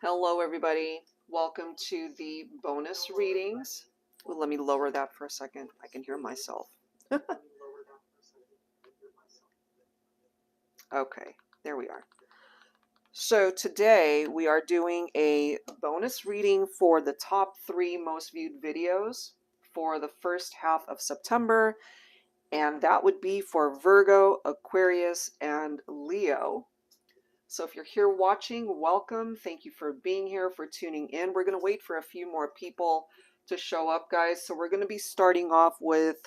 Hello, everybody. Welcome to the bonus readings. Well, let me lower that for a second. I can hear myself. Okay, there we are. So today we are doing a bonus reading for the top 3 most viewed videos for the first half of September, and that would be for Virgo, Aquarius, and Leo. So if you're here watching, welcome. Thank you for being here, for tuning in. We're going to wait for a few more people to show up, guys. So we're going to be starting off with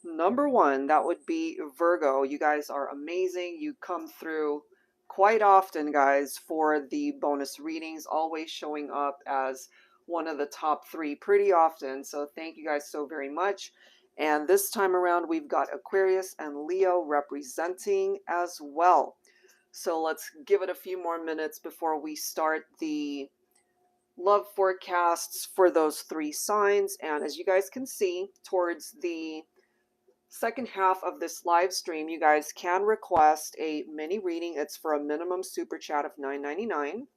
number 1. That would be Virgo. You guys are amazing. You come through quite often, guys, for the bonus readings, always showing up as one of the top 3 pretty often. So thank you guys so very much. And this time around, we've got Aquarius and Leo representing as well. So let's give it a few more minutes before we start the love forecasts for those 3 signs. And as you guys can see, towards the second half of this live stream, you guys can request a mini reading. It's for a minimum super chat of $9.99.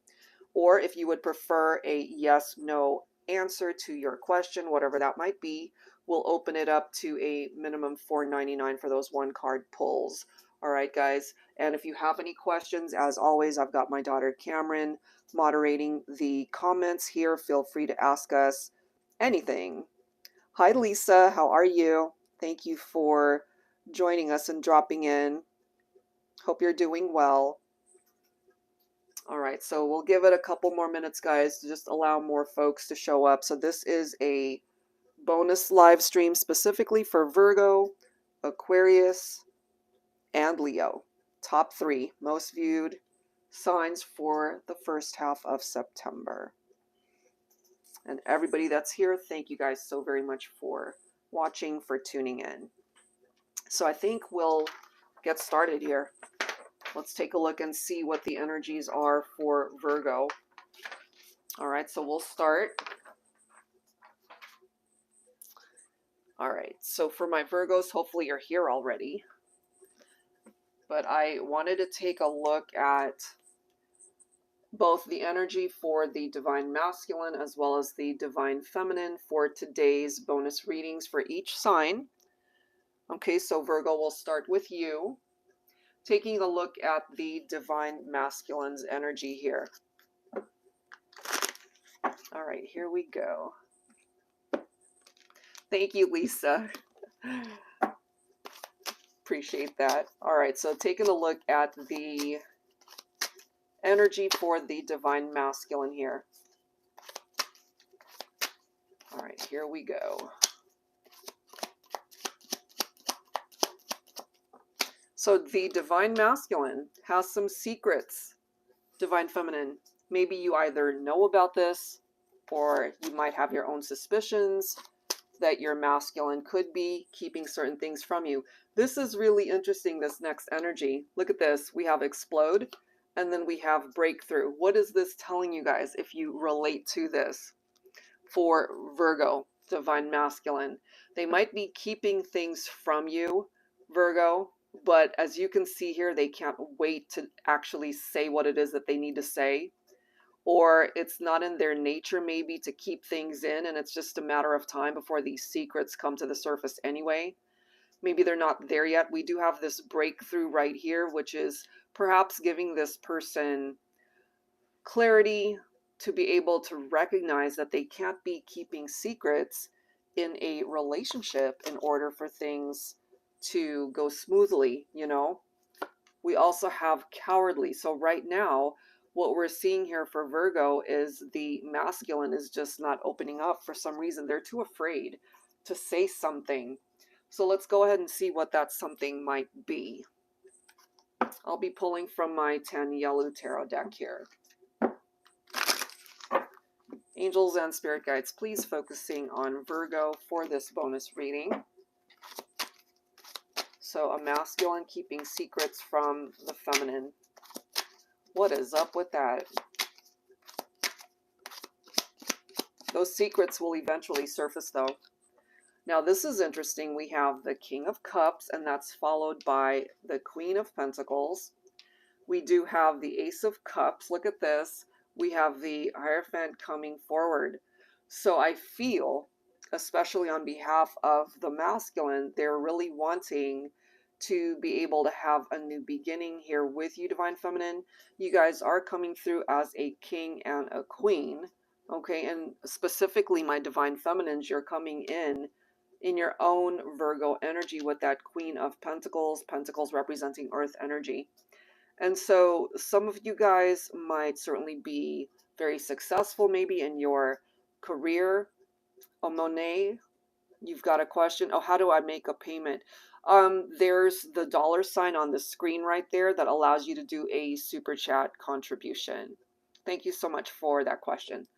Or if you would prefer a yes/no answer to your question, whatever that might be, we'll open it up to a minimum $4.99 for those 1-card pulls. All right, guys. And if you have any questions, as always, I've got my daughter Cameron moderating the comments here. Feel free to ask us anything. Hi, Lisa. How are you? Thank you for joining us and dropping in. Hope you're doing well. All right, so we'll give it a couple more minutes, guys, to just allow more folks to show up. So this is a bonus live stream specifically for Virgo, Aquarius, and Leo. Top 3 most viewed signs for the first half of September. And everybody that's here, thank you guys so very much for watching, for tuning in. So I think we'll get started here. Let's take a look and see what the energies are for Virgo. All right, so we'll start. All right, so for my Virgos, hopefully you're here already. But I wanted to take a look at both the energy for the Divine Masculine as well as the Divine Feminine for today's bonus readings for each sign. Okay, so Virgo, we'll start with you. Taking a look at the Divine Masculine's energy here. All right, here we go. Thank you, Lisa. Appreciate that. All right, so taking a look at the energy for the Divine Masculine here. All right, here we go. So the Divine Masculine has some secrets, Divine Feminine. Maybe you either know about this or you might have your own suspicions that your masculine could be keeping certain things from you. This is really interesting, this next energy. Look at this. We have explode and then we have breakthrough. What is this telling you guys if you relate to this? For Virgo, Divine Masculine, they might be keeping things from you, Virgo, but as you can see here, they can't wait to actually say what it is that they need to say. Or it's not in their nature maybe to keep things in, and it's just a matter of time before these secrets come to the surface anyway. Maybe they're not there yet. We do have this breakthrough right here, which is perhaps giving this person clarity to be able to recognize that they can't be keeping secrets in a relationship in order for things to go smoothly, you know. We also have cowardly. So right now, what we're seeing here for Virgo is the masculine is just not opening up for some reason. They're too afraid to say something. So let's go ahead and see what that something might be. I'll be pulling from my 10 yellow tarot deck here. Angels and spirit guides, please focusing on Virgo for this bonus reading. So a masculine keeping secrets from the feminine. What is up with that? Those secrets will eventually surface though. Now this is interesting. We have the King of Cups and that's followed by the Queen of Pentacles. We do have the Ace of Cups. Look at this. we have the Hierophant coming forward. So I feel, especially on behalf of the masculine, they're really wanting to be able to have a new beginning here with you, Divine Feminine. You guys are coming through as a king and a queen, okay? And specifically, my Divine Feminines, you're coming in your own Virgo energy with that Queen of Pentacles, Pentacles representing Earth energy. And so some of you guys might certainly be very successful maybe in your career. Oh, Monet, you've got a question. Oh, how do I make a payment? There's the dollar sign on the screen right there that allows you to do a super chat contribution. Thank you so much for that question.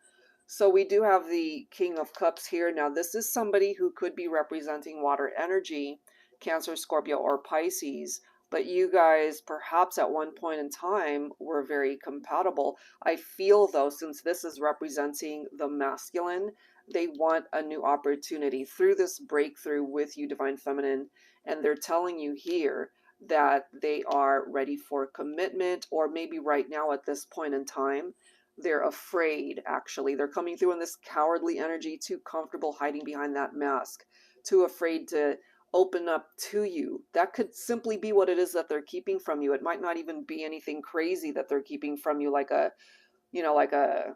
So we do have the King of Cups here. Now, this is somebody who could be representing water energy, Cancer, Scorpio, or Pisces. But you guys, perhaps at one point in time, were very compatible. I feel, though, since this is representing the masculine, they want a new opportunity through this breakthrough with you, Divine Feminine. And they're telling you here that they are ready for commitment, or maybe right now at this point in time, they're afraid, actually. They're coming through in this cowardly energy, too comfortable hiding behind that mask, too afraid to open up to you. That could simply be what it is that they're keeping from you. It might not even be anything crazy that they're keeping from you, like a, like a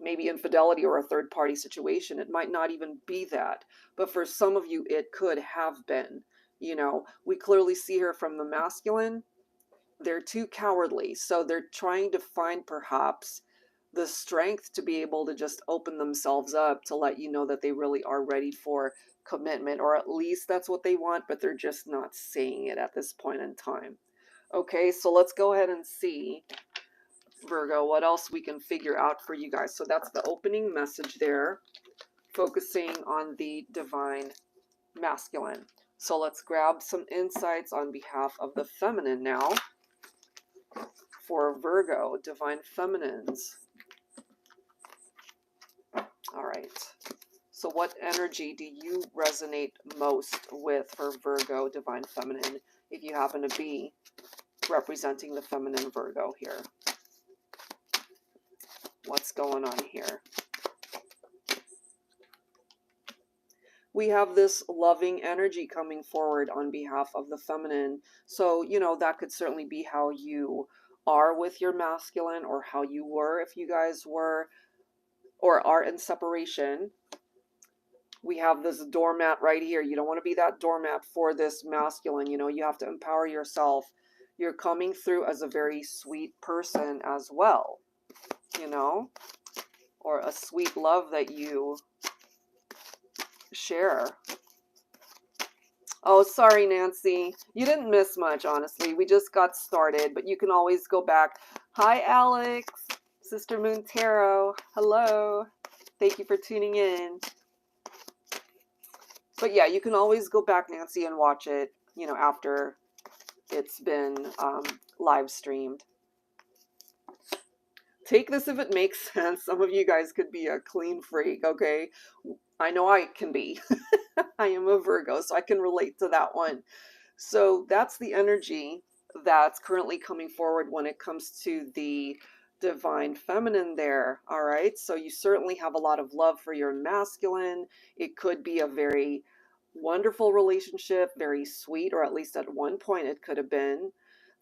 maybe infidelity or a third party situation. It might not even be that. But for some of you, it could have been. We clearly see her from the masculine. They're too cowardly. So they're trying to find perhaps the strength to be able to just open themselves up to let you know that they really are ready for commitment, or at least that's what they want, but they're just not saying it at this point in time. Okay, so let's go ahead and see, Virgo, what else we can figure out for you guys. So that's the opening message there, focusing on the divine masculine. So let's grab some insights on behalf of the feminine now for Virgo, divine feminines. All right. So what energy do you resonate most with for Virgo, divine feminine, if you happen to be representing the feminine Virgo here? What's going on here? We have this loving energy coming forward on behalf of the feminine. So, that could certainly be how you are with your masculine, or how you were if you guys were or are in separation. We have this doormat right here. You don't want to be that doormat for this masculine. You have to empower yourself. You're coming through as a very sweet person as well, or a sweet love that you share. Oh, sorry, Nancy. You didn't miss much, honestly. We just got started, but you can always go back. Hi, Alex. Sister Moon Tarot. Hello. Thank you for tuning in. But yeah, you can always go back, Nancy, and watch it, after it's been live streamed. Take this if it makes sense. Some of you guys could be a clean freak, okay? I know I can be. I am a Virgo, so I can relate to that one. So that's the energy that's currently coming forward when it comes to the divine feminine there. All right, so you certainly have a lot of love for your masculine. It could be a very wonderful relationship, very sweet, or at least at one point it could have been.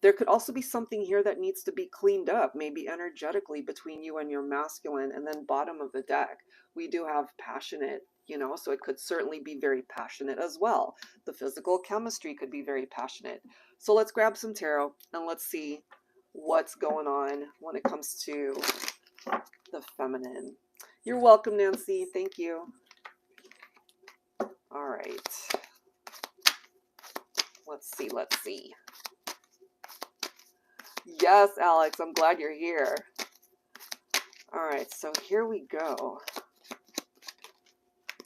There could also be something here that needs to be cleaned up, maybe energetically, between you and your masculine. And then bottom of the deck, we do have passionate, so it could certainly be very passionate as well. The physical chemistry could be very passionate. So let's grab some tarot and let's see what's going on when it comes to the feminine. You're welcome, Nancy. Thank you. All right. Let's see. Yes, Alex, I'm glad you're here. All right, so here we go.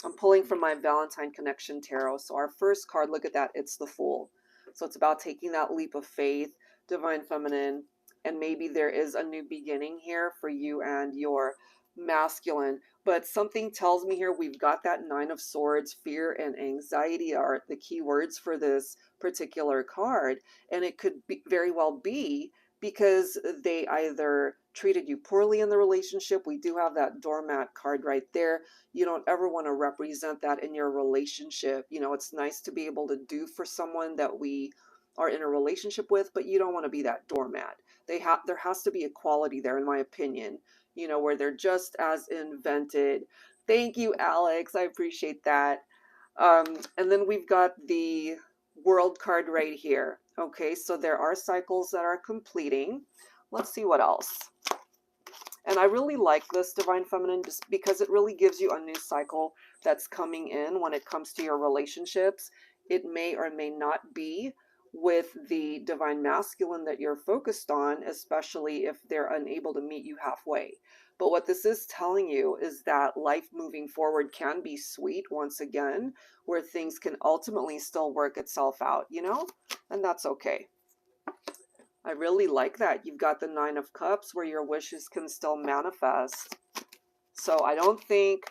I'm pulling from my Valentine Connection Tarot. So our first card, look at that, it's the Fool. So it's about taking that leap of faith, divine feminine, and maybe there is a new beginning here for you and your masculine. But something tells me here we've got that Nine of Swords. Fear and anxiety are the key words for this particular card. And it could be, very well be because they either treated you poorly in the relationship. We do have that doormat card right there. You don't ever want to represent that in your relationship. You know, it's nice to be able to do for someone that we are in a relationship with, but you don't want to be that doormat. There has to be equality there, in my opinion, you know, where they're just as invented. Thank you, Alex. I appreciate that. And then we've got the World card right here. Okay, so there are cycles that are completing. Let's see what else. And I really like this Divine Feminine just because it really gives you a new cycle that's coming in when it comes to your relationships. It may or may not be with the Divine Masculine that you're focused on, especially if they're unable to meet you halfway. But what this is telling you is that life moving forward can be sweet once again, where things can ultimately still work itself out, you know? And that's okay. I really like that. You've got the Nine of Cups where your wishes can still manifest. So I don't think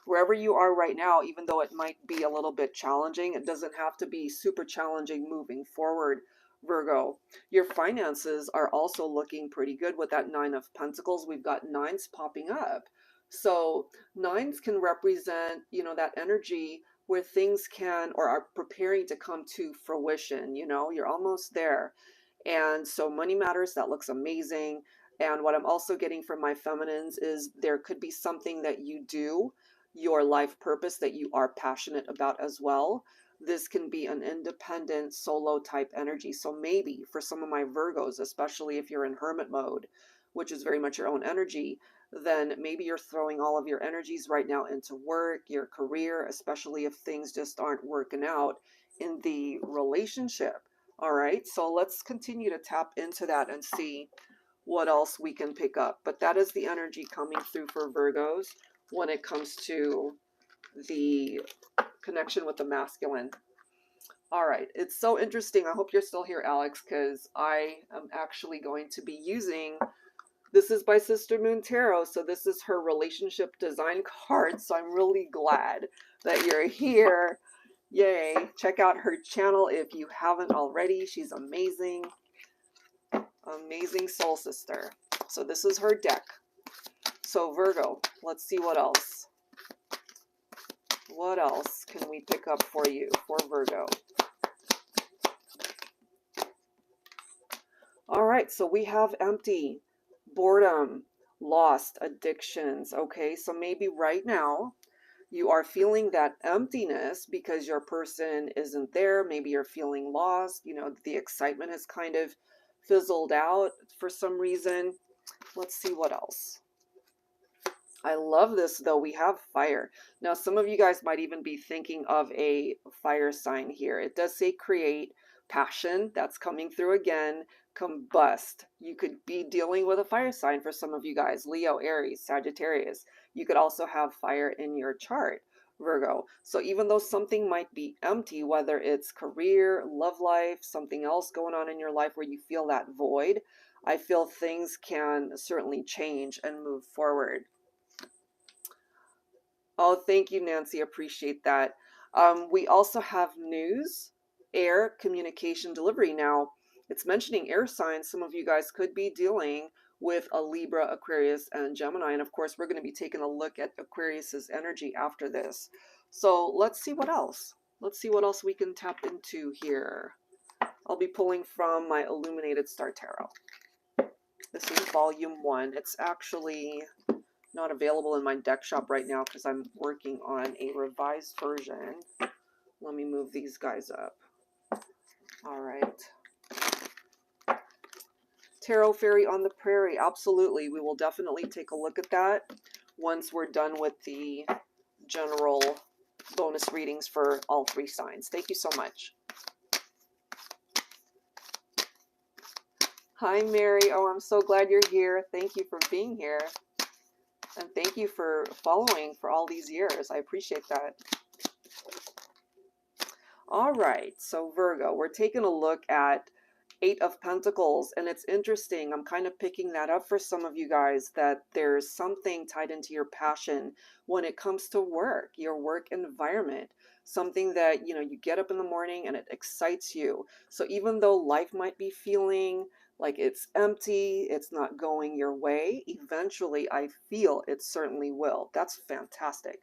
wherever you are right now, even though it might be a little bit challenging, it doesn't have to be super challenging moving forward, Virgo. Your finances are also looking pretty good with that Nine of Pentacles. We've got nines popping up. So nines can represent, you know, that energy where things can or are preparing to come to fruition. You know, you're almost there. And so money matters. That looks amazing. And what I'm also getting from my feminines is there could be something that you do, your life purpose that you are passionate about as well. This can be an independent solo type energy. So maybe for some of my Virgos, especially if you're in hermit mode, which is very much your own energy, then maybe you're throwing all of your energies right now into work, your career, especially if things just aren't working out in the relationship. All right, so let's continue to tap into that and see what else we can pick up. But that is the energy coming through for Virgos when it comes to the connection with the masculine. All right, it's so interesting. I hope you're still here, Alex, because I am actually going to be using, this is by Sister Moon Tarot, so this is her relationship design card, so I'm really glad that you're here. Yay. Check out her channel if you haven't already. She's amazing. Amazing soul sister. So this is her deck. So Virgo, let's see what else. What else can we pick up for you for Virgo? All right, so we have empty, boredom, lost, addictions. Okay, so maybe right now you are feeling that emptiness because your person isn't there. Maybe you're feeling lost. You know, the excitement has kind of fizzled out for some reason. Let's see what else. I love this though. We have fire. Now, some of you guys might even be thinking of a fire sign here. It does say create, passion. That's coming through again. Combust. You could be dealing with a fire sign for some of you guys. Leo, Aries, Sagittarius. You could also have fire in your chart, Virgo. So even though something might be empty, whether it's career, love life, something else going on in your life where you feel that void, I feel things can certainly change and move forward. Oh, thank you, Nancy. Appreciate that. We also have news, air, communication, delivery. Now, it's mentioning air signs. Some of you guys could be dealing with a Libra, Aquarius, and Gemini. And of course, we're going to be taking a look at Aquarius's energy after this. So let's see what else. Let's see what else we can tap into here. I'll be pulling from my Illuminated Star Tarot. This is volume 1. It's actually not available in my deck shop right now because I'm working on a revised version. Let me move these guys up. All right. Tarot Fairy on the Prairie. Absolutely. We will definitely take a look at that once we're done with the general bonus readings for all 3 signs. Thank you so much. Hi, Mary. Oh, I'm so glad you're here. Thank you for being here. And thank you for following for all these years. I appreciate that. All right, so Virgo, we're taking a look at 8 of Pentacles, and it's interesting. I'm kind of picking that up for some of you guys, that there's something tied into your passion when it comes to work, your work environment, something that, you know, you get up in the morning and it excites you. So even though life might be feeling like it's empty, it's not going your way. Eventually, I feel it certainly will. That's fantastic.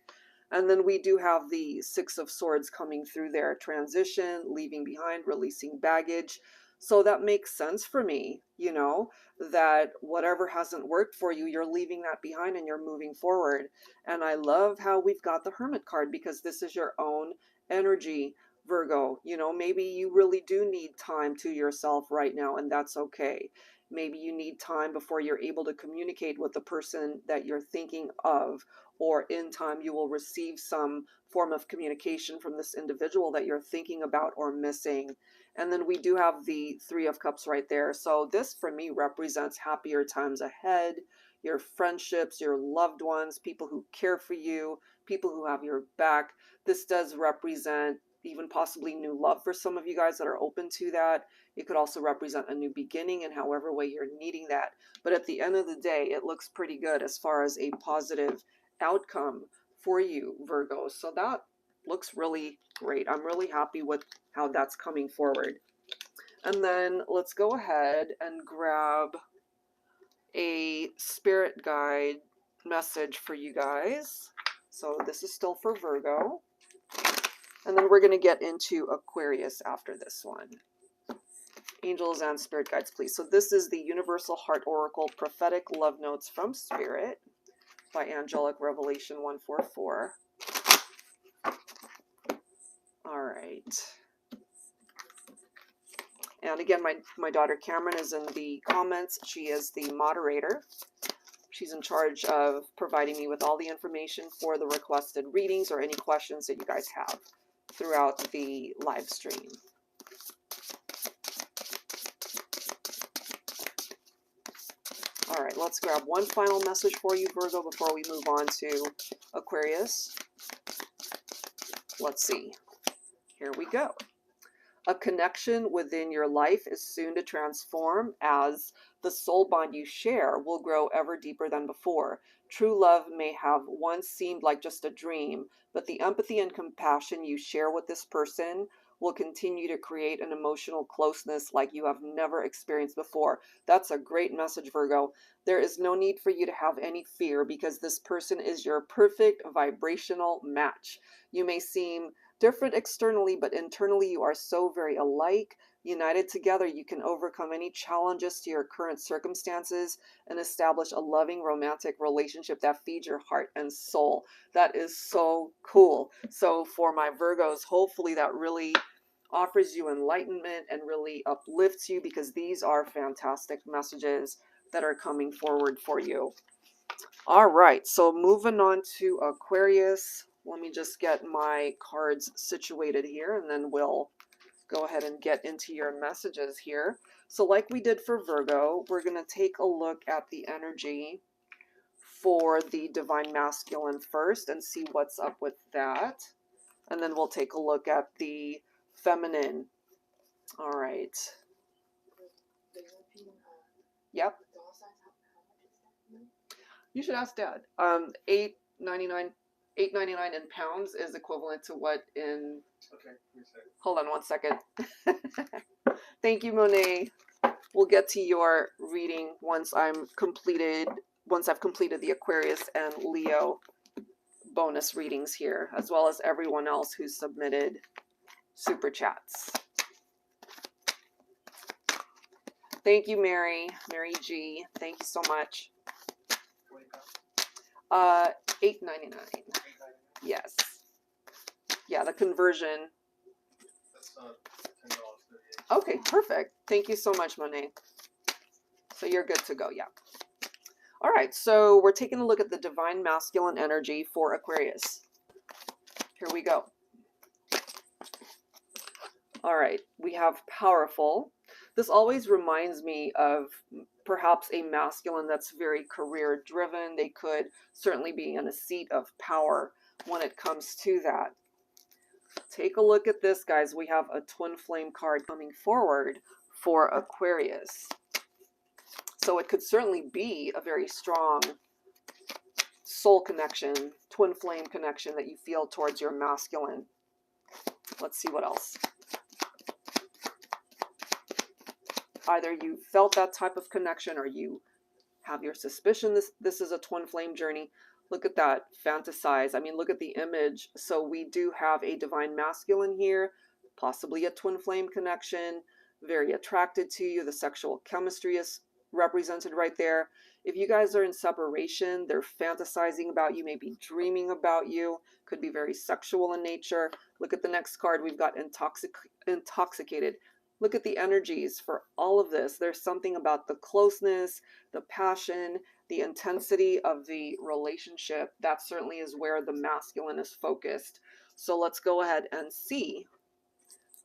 And then we do have the Six of Swords coming through there, transition, leaving behind, releasing baggage. So that makes sense for me, you know, that whatever hasn't worked for you, you're leaving that behind and you're moving forward. And I love how we've got the Hermit card, because this is your own energy, Virgo. You know, maybe you really do need time to yourself right now, and that's okay. Maybe you need time before you're able to communicate with the person that you're thinking of, or in time you will receive some form of communication from this individual that you're thinking about or missing. And then we do have the Three of Cups right there. So this for me represents happier times ahead, your friendships, your loved ones, people who care for you, people who have your back. This does represent even possibly new love for some of you guys that are open to that. It could also represent a new beginning in however way you're needing that. But at the end of the day, it looks pretty good as far as a positive outcome for you, Virgo. So that looks really great. I'm really happy with how that's coming forward. And then let's go ahead and grab a spirit guide message for you guys. So this is still for Virgo. And then we're going to get into Aquarius after this one. Angels and spirit guides, please. So this is the Universal Heart Oracle Prophetic Love Notes from Spirit by Angelic Revelation 144. All right. And again, my daughter Cameron is in the comments. She is the moderator. She's in charge of providing me with all the information for the requested readings or any questions that you guys have throughout the live stream. All right, let's grab one final message for you, Virgo, before we move on to Aquarius. Let's see. Here we go. A connection within your life is soon to transform, as the soul bond you share will grow ever deeper than before. True love may have once seemed like just a dream, but the empathy and compassion you share with this person will continue to create an emotional closeness like you have never experienced before. That's a great message, Virgo. There is no need for you to have any fear, because this person is your perfect vibrational match. You may seem different externally, but internally you are so very alike. United together, you can overcome any challenges to your current circumstances and establish a loving romantic relationship that feeds your heart and soul. That is so cool. So for my Virgos, hopefully that really offers you enlightenment and really uplifts you, because these are fantastic messages that are coming forward for you. All right, so moving on to Aquarius. Let me just get my cards situated here, and then we'll go ahead and get into your messages here. So like we did for Virgo, we're going to take a look at the energy for the Divine Masculine first and see what's up with that. And then we'll take a look at the Feminine. All right. Yep. You should ask Dad. $8.99 in pounds is equivalent to what in... Okay, hold on one second. Thank you, Monet. We'll get to your reading once I've completed the Aquarius and Leo bonus readings here, as well as everyone else who submitted super chats. Thank you, Mary G. Thank you so much. $8.99. Yes. Yeah, the conversion. That's $10.38. Okay, perfect. Thank you so much, Monet. So you're good to go, yeah. All right, so we're taking a look at the Divine Masculine energy for Aquarius. Here we go. All right, we have Powerful. This always reminds me of perhaps a masculine that's very career driven. They could certainly be in a seat of power when it comes to that. Take a look at this, guys. We have a twin flame card coming forward for Aquarius. So it could certainly be a very strong soul connection, twin flame connection that you feel towards your masculine. Let's see what else. either you felt that type of connection or you have your suspicion this is a twin flame journey. Look at that, fantasize. I mean, look at the image. So we do have a divine masculine here, possibly a twin flame connection, very attracted to you. The sexual chemistry is represented right there. If you guys are in separation, they're fantasizing about you, maybe dreaming about you, could be very sexual in nature. Look at the next card. We've got intoxicated. Look at the energies for all of this. There's something about the closeness, the passion, the intensity of the relationship. That certainly is where the masculine is focused. So let's go ahead and see,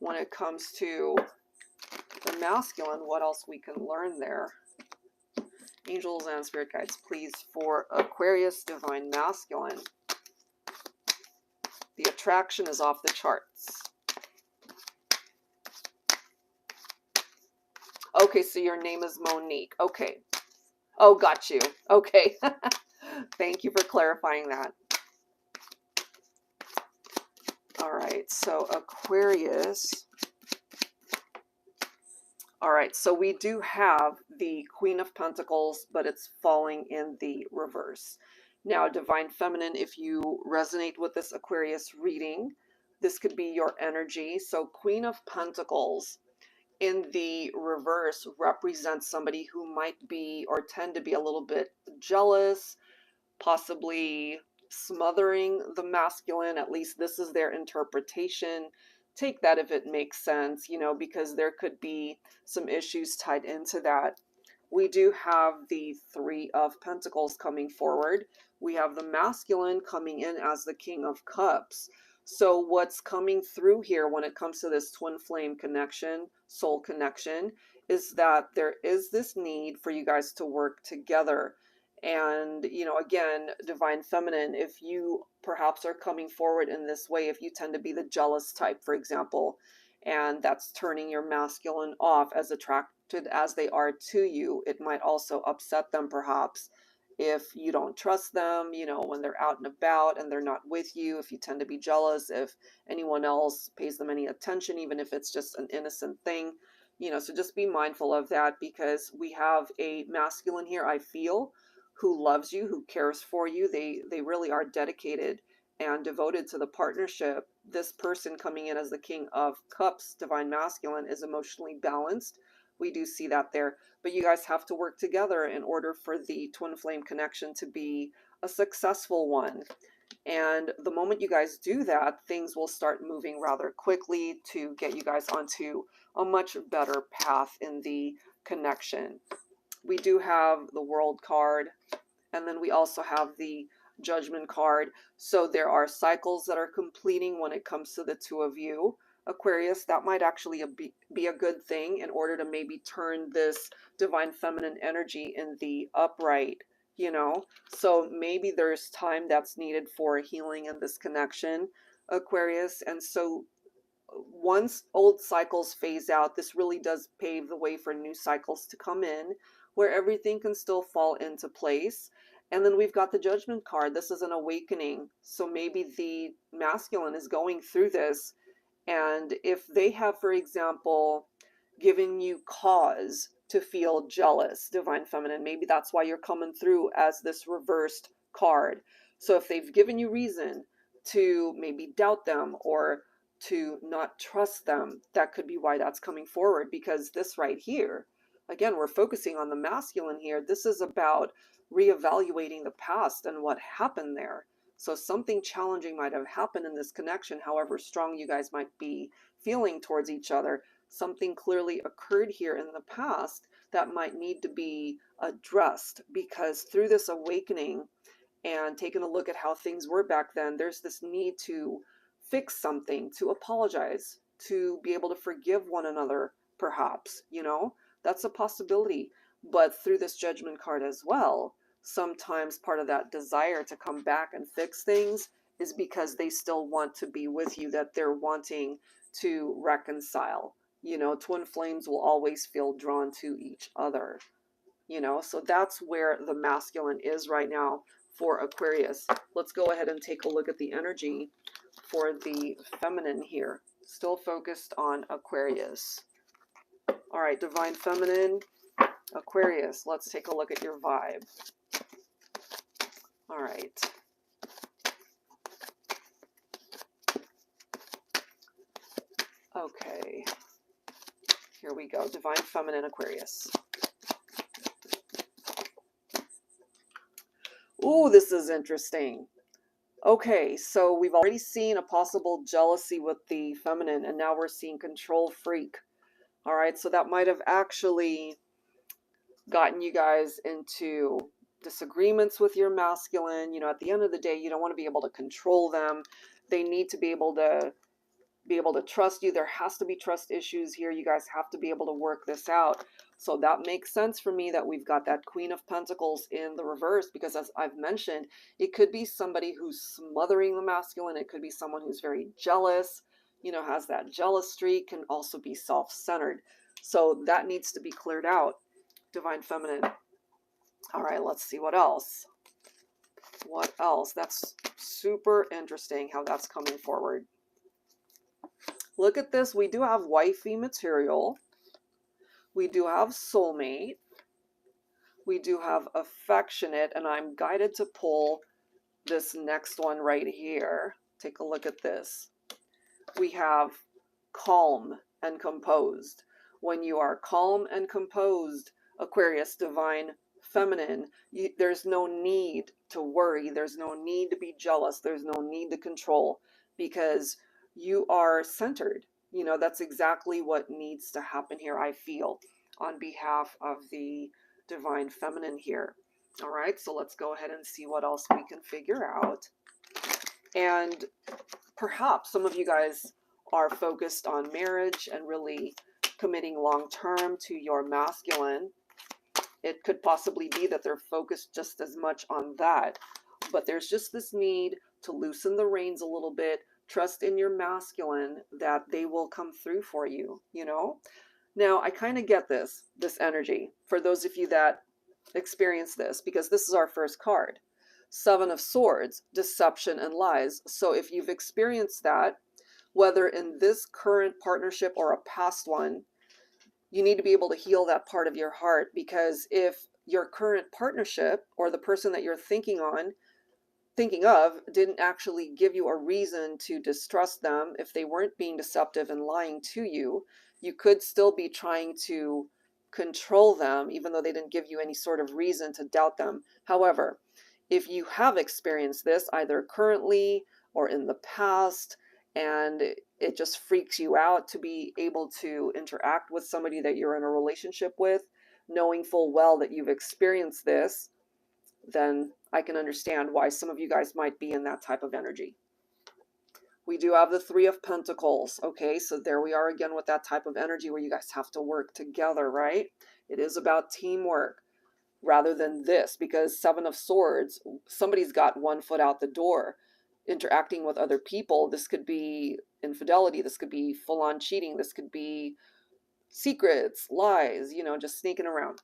when it comes to the masculine, what else we can learn there. Angels and spirit guides, please, for Aquarius divine masculine. The attraction is off the charts. Okay, so your name is Monique. Okay. Oh, got you. Okay. Thank you for clarifying that. All right, so Aquarius. All right, so we do have the Queen of Pentacles, but it's falling in the reverse. Now, Divine Feminine, if you resonate with this Aquarius reading, this could be your energy. So Queen of Pentacles in the reverse represents somebody who might be or tend to be a little bit jealous, possibly smothering the masculine. At least this is their interpretation. Take that if it makes sense, you know, because there could be some issues tied into that. We do have the Three of Pentacles coming forward. We have the masculine coming in as the King of Cups. So what's coming through here when it comes to this twin flame connection, soul connection, is that there is this need for you guys to work together. And, you know, again, Divine Feminine, if you perhaps are coming forward in this way, if you tend to be the jealous type, for example, and that's turning your masculine off, as attracted as they are to you, it might also upset them perhaps if you don't trust them, you know, when they're out and about and they're not with you, if you tend to be jealous, if anyone else pays them any attention, even if it's just an innocent thing, you know, so just be mindful of that, because we have a masculine here, I feel, who loves you, who cares for you. They really are dedicated and devoted to the partnership. This person coming in as the King of Cups, divine masculine, is emotionally balanced. We do see that there. But you guys have to work together in order for the twin flame connection to be a successful one. And the moment you guys do that, things will start moving rather quickly to get you guys onto a much better path in the connection. We do have the World card, and then we also have the Judgment card. So there are cycles that are completing when it comes to the two of you. Aquarius, that might actually be a good thing in order to maybe turn this divine feminine energy in the upright, you know. So maybe there's time that's needed for healing in this connection, Aquarius. And so once old cycles phase out, this really does pave the way for new cycles to come in, where everything can still fall into place. And then we've got the Judgment card. This is an awakening. So maybe the masculine is going through this, and if they have, for example, given you cause to feel jealous, divine feminine, maybe that's why you're coming through as this reversed card. So if they've given you reason to maybe doubt them or to not trust them, that could be why that's coming forward. Because this right here, again, we're focusing on the masculine here. This is about reevaluating the past and what happened there. So something challenging might have happened in this connection, however strong you guys might be feeling towards each other. Something clearly occurred here in the past that might need to be addressed, because through this awakening and taking a look at how things were back then, there's this need to fix something, to apologize, to be able to forgive one another, perhaps, you know, that's a possibility. But through this Judgment card as well, sometimes part of that desire to come back and fix things is because they still want to be with you, that they're wanting to reconcile. You know, twin flames will always feel drawn to each other, you know, so that's where the masculine is right now for Aquarius. Let's go ahead and take a look at the energy for the feminine here, still focused on Aquarius. All right, Divine Feminine, Aquarius, let's take a look at your vibe. All right. Okay. Here we go. Divine Feminine, Aquarius. Ooh, this is interesting. Okay, so we've already seen a possible jealousy with the feminine, and now we're seeing control freak. All right, so that might have actually gotten you guys into disagreements with your masculine. You know, at the end of the day, you don't want to be able to control them. They need to be able to trust you. There has to be trust issues here. You guys have to be able to work this out. So that makes sense for me that we've got that Queen of Pentacles in the reverse, because as I've mentioned, it could be somebody who's smothering the masculine. It could be someone who's very jealous, you know, has that jealous streak, can also be self-centered. So that needs to be cleared out. Divine Feminine. All right, let's see what else. What else? That's super interesting how that's coming forward. Look at this. We do have wifey material. We do have soulmate. We do have affectionate, and I'm guided to pull this next one right here. Take a look at this. We have calm and composed. When you are calm and composed, Aquarius, Divine Feminine, there's no need to worry. There's no need to be jealous. There's no need to control, because you are centered. You know, that's exactly what needs to happen here, I feel, on behalf of the Divine Feminine here. All right, so let's go ahead and see what else we can figure out. And perhaps some of you guys are focused on marriage and really committing long-term to your masculine. It could possibly be that they're focused just as much on that, but there's just this need to loosen the reins a little bit. Trust in your masculine that they will come through for you, you know? Now, I kind of get this energy for those of you that experience this, because this is our first card. 7 of Swords, deception and lies. So if you've experienced that, whether in this current partnership or a past one, you need to be able to heal that part of your heart, because if your current partnership or the person that you're thinking of didn't actually give you a reason to distrust them, if they weren't being deceptive and lying to you, you could still be trying to control them, even though they didn't give you any sort of reason to doubt them. However, if you have experienced this either currently or in the past, and it just freaks you out to be able to interact with somebody that you're in a relationship with, knowing full well that you've experienced this, then I can understand why some of you guys might be in that type of energy. We do have the 3 of Pentacles. Okay, so there we are again with that type of energy where you guys have to work together, right? It is about teamwork rather than this, because 7 of Swords, somebody's got one foot out the door interacting with other people. This could be infidelity. This could be full-on cheating. This could be secrets, lies, you know, just sneaking around.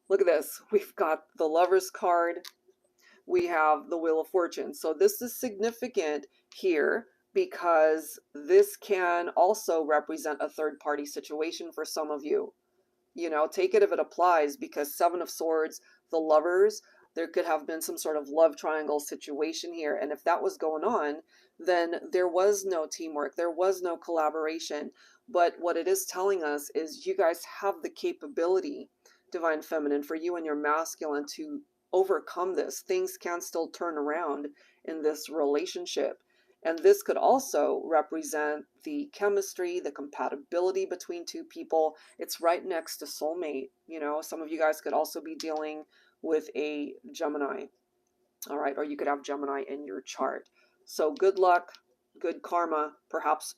Look at this. We've got the Lover's card. We have the Wheel of Fortune. So this is significant here because this can also represent a third-party situation for some of you. You know, take it if it applies, because 7 of Swords, the Lovers, there could have been some sort of love triangle situation here. And if that was going on, then there was no teamwork. There was no collaboration. But what it is telling us is you guys have the capability, Divine Feminine, for you and your masculine to overcome this. Things can still turn around in this relationship. And this could also represent the chemistry, the compatibility between two people. It's right next to soulmate. You know, some of you guys could also be dealing with a Gemini. All right, or you could have Gemini in your chart. So good luck, good karma, perhaps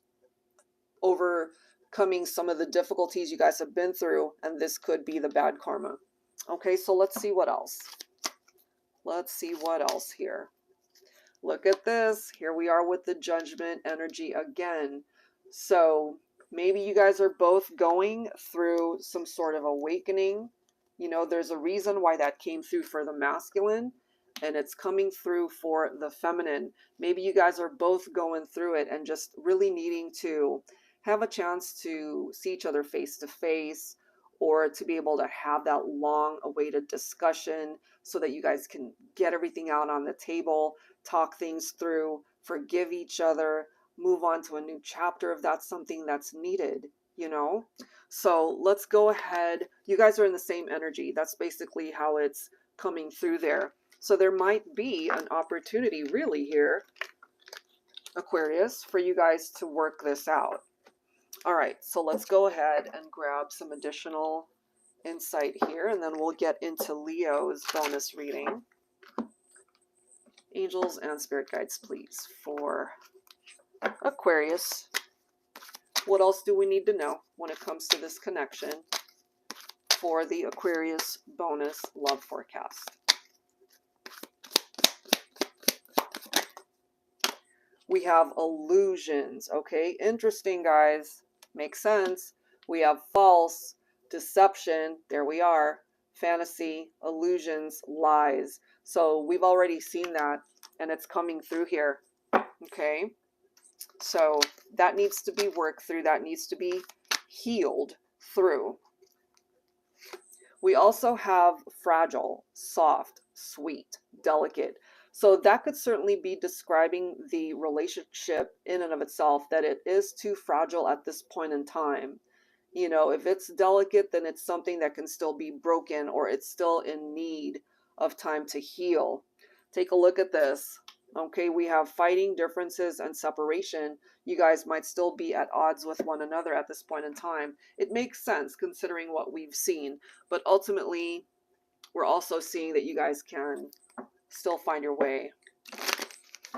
overcoming some of the difficulties you guys have been through, and this could be the bad karma. Okay, so let's see what else. Let's see what else here. Look at this. Here we are with the Judgment energy again. So maybe you guys are both going through some sort of awakening. You know, there's a reason why that came through for the masculine, and it's coming through for the feminine. Maybe you guys are both going through it and just really needing to have a chance to see each other face to face, or to be able to have that long awaited discussion so that you guys can get everything out on the table, talk things through, forgive each other, move on to a new chapter if that's something that's needed, you know? So let's go ahead. You guys are in the same energy. That's basically how it's coming through there. So there might be an opportunity really here, Aquarius, for you guys to work this out. All right, so let's go ahead and grab some additional insight here, and then we'll get into Leo's bonus reading. Angels and spirit guides, please, for Aquarius. What else do we need to know when it comes to this connection for the Aquarius bonus love forecast? We have illusions, okay? Interesting, guys. Makes sense. We have false, deception, there we are, fantasy, illusions, lies. So we've already seen that, and it's coming through here, okay? So that needs to be worked through. That needs to be healed through. We also have fragile, soft, sweet, delicate. So that could certainly be describing the relationship in and of itself, that it is too fragile at this point in time. You know, if it's delicate, then it's something that can still be broken, or it's still in need of time to heal. Take a look at this. Okay, we have fighting, differences, and separation. You guys might still be at odds with one another at this point in time. It makes sense considering what we've seen, but ultimately we're also seeing that you guys can still find your way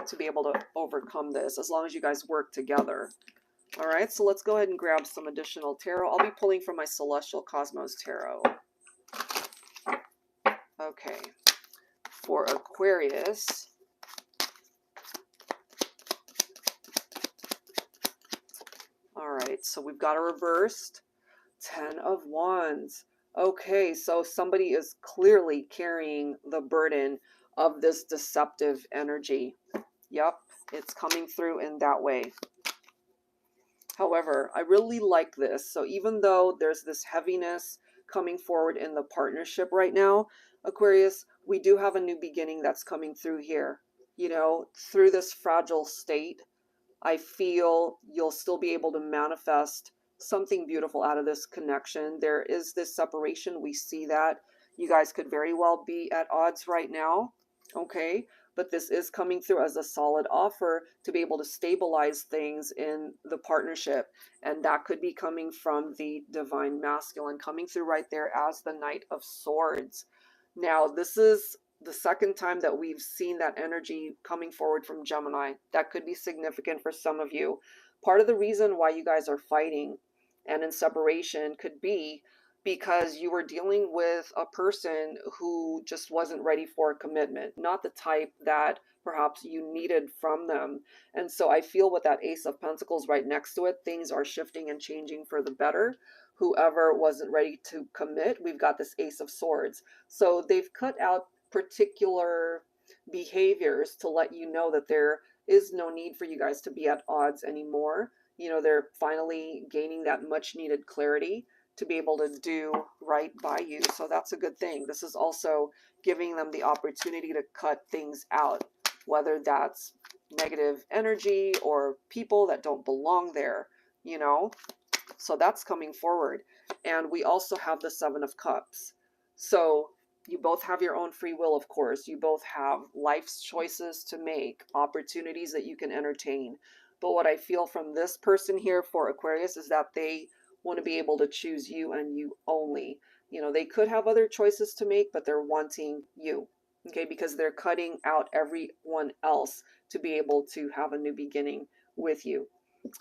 to be able to overcome this as long as you guys work together. All right, so let's go ahead and grab some additional tarot. I'll be pulling from my Celestial Cosmos Tarot. Okay, for Aquarius, all right, so we've got a reversed 10 of Wands. Okay, so somebody is clearly carrying the burden of this deceptive energy. Yep, it's coming through in that way. However, I really like this. So even though there's this heaviness coming forward in the partnership right now, Aquarius, we do have a new beginning that's coming through here. You know, through this fragile state, I feel you'll still be able to manifest something beautiful out of this connection. There is this separation. We see that. You guys could very well be at odds right now. Okay, but this is coming through as a solid offer to be able to stabilize things in the partnership. And that could be coming from the Divine Masculine, coming through right there as the Knight of Swords. Now, this is the second time that we've seen that energy coming forward from Gemini. That could be significant for some of you. Part of the reason why you guys are fighting and in separation could be because you were dealing with a person who just wasn't ready for a commitment, not the type that perhaps you needed from them. And so I feel with that Ace of Pentacles right next to it, things are shifting and changing for the better. Whoever wasn't ready to commit, we've got this Ace of Swords. So they've cut out particular behaviors to let you know that there is no need for you guys to be at odds anymore. You know, they're finally gaining that much needed clarity to be able to do right by you. So that's a good thing. This is also giving them the opportunity to cut things out, whether that's negative energy or people that don't belong there, you know. So that's coming forward. And we also have the Seven of Cups. So you both have your own free will, of course. You both have life's choices to make, opportunities that you can entertain. But what I feel from this person here for Aquarius is that they want to be able to choose you and you only. You know, they could have other choices to make, but they're wanting you, okay, because they're cutting out everyone else to be able to have a new beginning with you.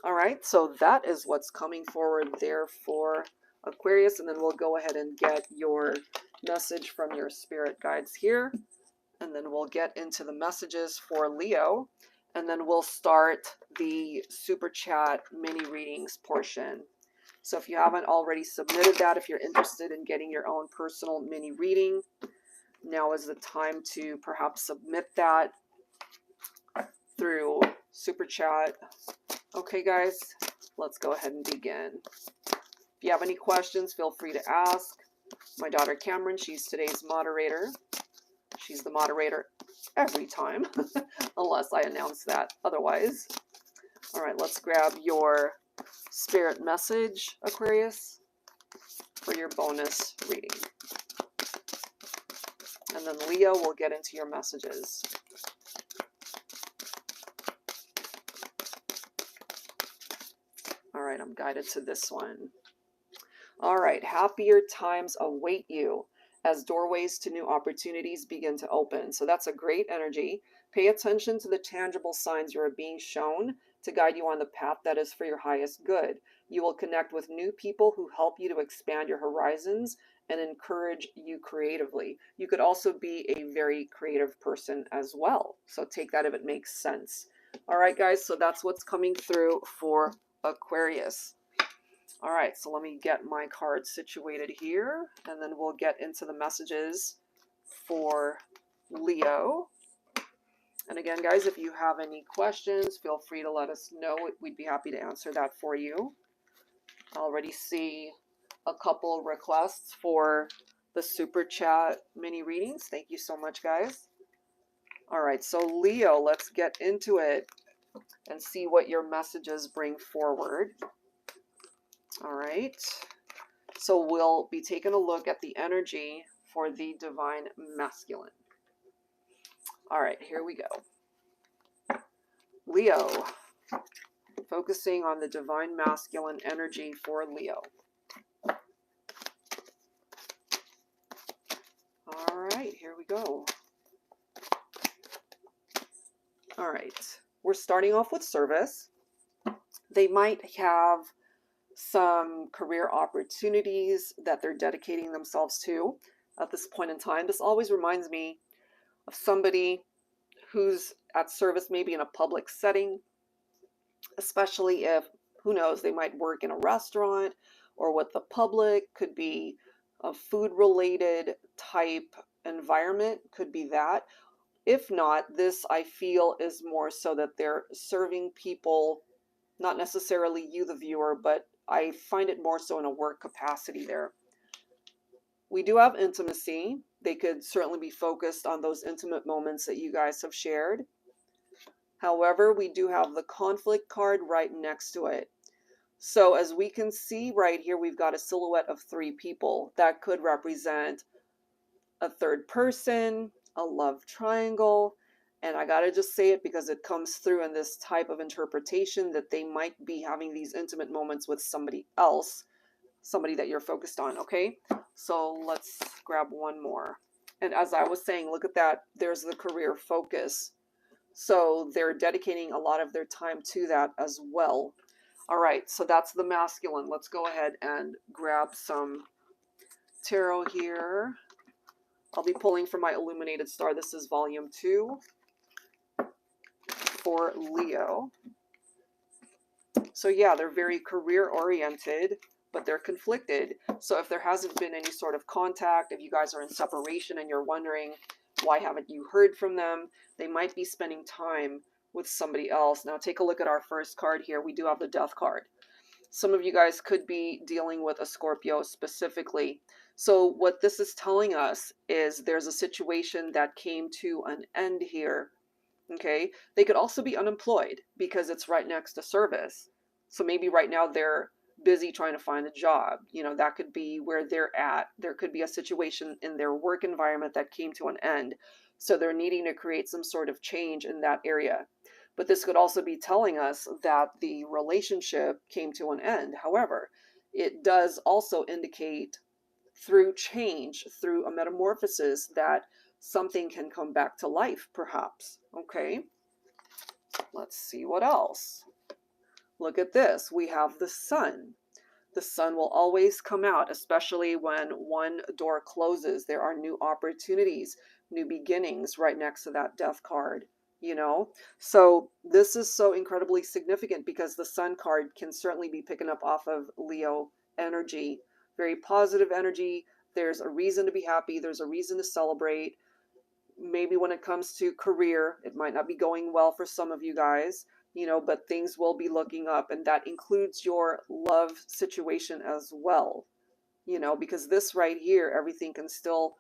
All right, so that is what's coming forward there for Aquarius, and then we'll go ahead and get your message from your spirit guides here, and then we'll get into the messages for Leo, and then we'll start the super chat mini readings portion. So if you haven't already submitted that, if you're interested in getting your own personal mini reading, now is the time to perhaps submit that through super chat. Okay, guys. let's go ahead and begin. If you have any questions, feel free to ask. My daughter Cameron, she's today's moderator. She's the moderator every time, unless I announce that otherwise. All right, let's grab your spirit message, Aquarius, for your bonus reading. And then Leo will get into your messages. All right, I'm guided to this one. All right, happier times await you as doorways to new opportunities begin to open. So that's a great energy. Pay attention to the tangible signs you are being shown to guide you on the path that is for your highest good. You will connect with new people who help you to expand your horizons and encourage you creatively. You could also be a very creative person as well. So take that if it makes sense. All right, guys, so that's what's coming through for Aquarius. All right, so let me get my cards situated here, and then we'll get into the messages for Leo. And again, guys, if you have any questions, feel free to let us know. We'd be happy to answer that for you. I already see a couple requests for the Super Chat mini readings. Thank you so much, guys. All right, so Leo, let's get into it and see what your messages bring forward. All right, so we'll be taking a look at the energy for the Divine Masculine. All right, here we go. Leo, focusing on the Divine Masculine energy for Leo. All right, here we go. All right, we're starting off with service. They might have some career opportunities that they're dedicating themselves to at this point in time. This always reminds me of somebody who's at service, maybe in a public setting, especially if, who knows, they might work in a restaurant or with the public, could be a food related type environment, could be that. If not, this I feel is more so that they're serving people, not necessarily you, the viewer, but I find it more so in a work capacity there. We do have intimacy. They could certainly be focused on those intimate moments that you guys have shared. However, we do have the conflict card right next to it. So as we can see right here, we've got a silhouette of three people that could represent a third person, a love triangle, and I gotta just say it because it comes through in this type of interpretation that they might be having these intimate moments with somebody else, somebody that you're focused on, okay? So let's grab one more. And as I was saying, look at that, there's the career focus. So they're dedicating a lot of their time to that as well. All right, so that's the masculine. Let's go ahead and grab some tarot here. I'll be pulling from my Illuminated Star. This is volume 2 for Leo. So yeah, they're very career oriented, but they're conflicted. So if there hasn't been any sort of contact, if you guys are in separation and you're wondering why haven't you heard from them, they might be spending time with somebody else. Now take a look at our first card here. We do have the Death card. Some of you guys could be dealing with a Scorpio specifically. So what this is telling us is there's a situation that came to an end here. Okay, they could also be unemployed because it's right next to service. So maybe right now they're busy trying to find a job. You know, that could be where they're at. There could be a situation in their work environment that came to an end. So they're needing to create some sort of change in that area. But this could also be telling us that the relationship came to an end. However, it does also indicate through change, through a metamorphosis, that something can come back to life, perhaps. Okay, let's see what else. Look at this. We have the sun. The sun will always come out, especially when one door closes. There are new opportunities, new beginnings right next to that Death card, you know? So this is so incredibly significant because the sun card can certainly be picking up off of Leo energy. Very positive energy. There's a reason to be happy. There's a reason to celebrate. Maybe when it comes to career, it might not be going well for some of you guys. you know, but things will be looking up, and that includes your love situation as well, you know, because this right here, everything can still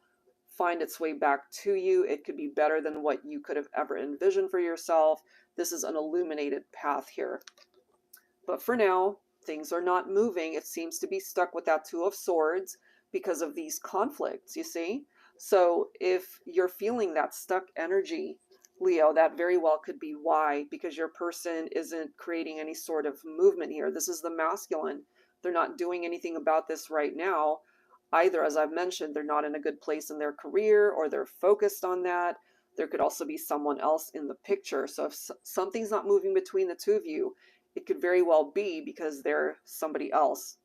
find its way back to you. It could be better than what you could have ever envisioned for yourself. This is an illuminated path here. But for now, things are not moving. It seems to be stuck with that Two of Swords because of these conflicts, you see? So if you're feeling that stuck energy, Leo, that very well could be why, because your person isn't creating any sort of movement here. This is the masculine. They're not doing anything about this right now. Either, as I've mentioned, they're not in a good place in their career, or they're focused on that. There could also be someone else in the picture. So if something's not moving between the two of you, it could very well be because they're somebody else.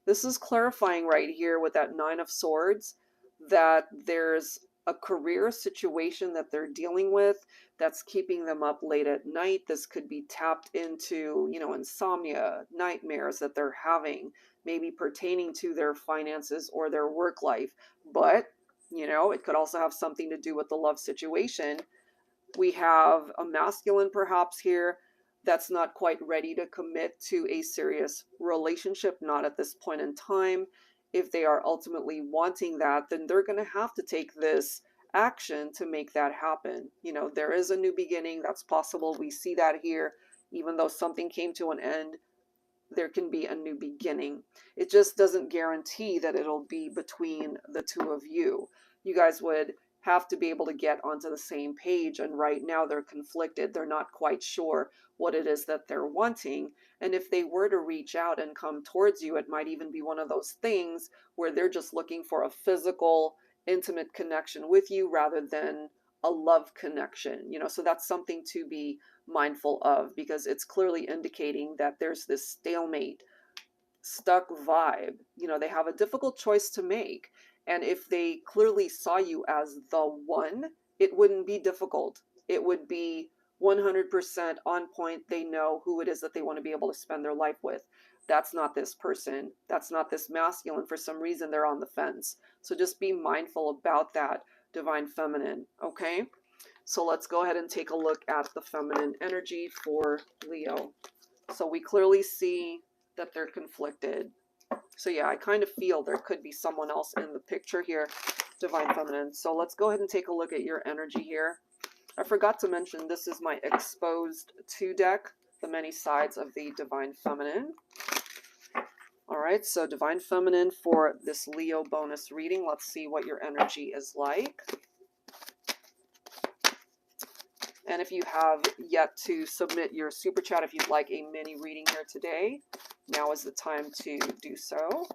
This is clarifying right here with that Nine of Swords that there's a career situation that they're dealing with that's keeping them up late at night. This could be tapped into, you know, insomnia, nightmares that they're having, maybe pertaining to their finances or their work life. But, you know, it could also have something to do with the love situation. We have a masculine perhaps here that's not quite ready to commit to a serious relationship, not at this point in time. If they are ultimately wanting that, then they're going to have to take this action to make that happen. You know, there is a new beginning that's possible. We see that here. Even though something came to an end, there can be a new beginning. It just doesn't guarantee that it'll be between the two of you. You guys would have to be able to get onto the same page, and right now they're conflicted. They're not quite sure what it is that they're wanting, and if they were to reach out and come towards you, it might even be one of those things where they're just looking for a physical, intimate connection with you rather than a love connection, you know. So that's something to be mindful of, because it's clearly indicating that there's this stalemate, stuck vibe. You know, they have a difficult choice to make. And if they clearly saw you as the one, it wouldn't be difficult. It would be 100% on point. They know who it is that they want to be able to spend their life with. That's not this person. That's not this masculine. For some reason, they're on the fence. So just be mindful about that, Divine Feminine, okay? So let's go ahead and take a look at the feminine energy for Leo. So we clearly see that they're conflicted. So yeah, I kind of feel there could be someone else in the picture here, Divine Feminine. So let's go ahead and take a look at your energy here. I forgot to mention this is my exposed 2 deck, the many sides of the Divine Feminine. All right, so Divine Feminine for this Leo bonus reading. Let's see what your energy is like. And if you have yet to submit your super chat, if you'd like a mini reading here today, now is the time to do so.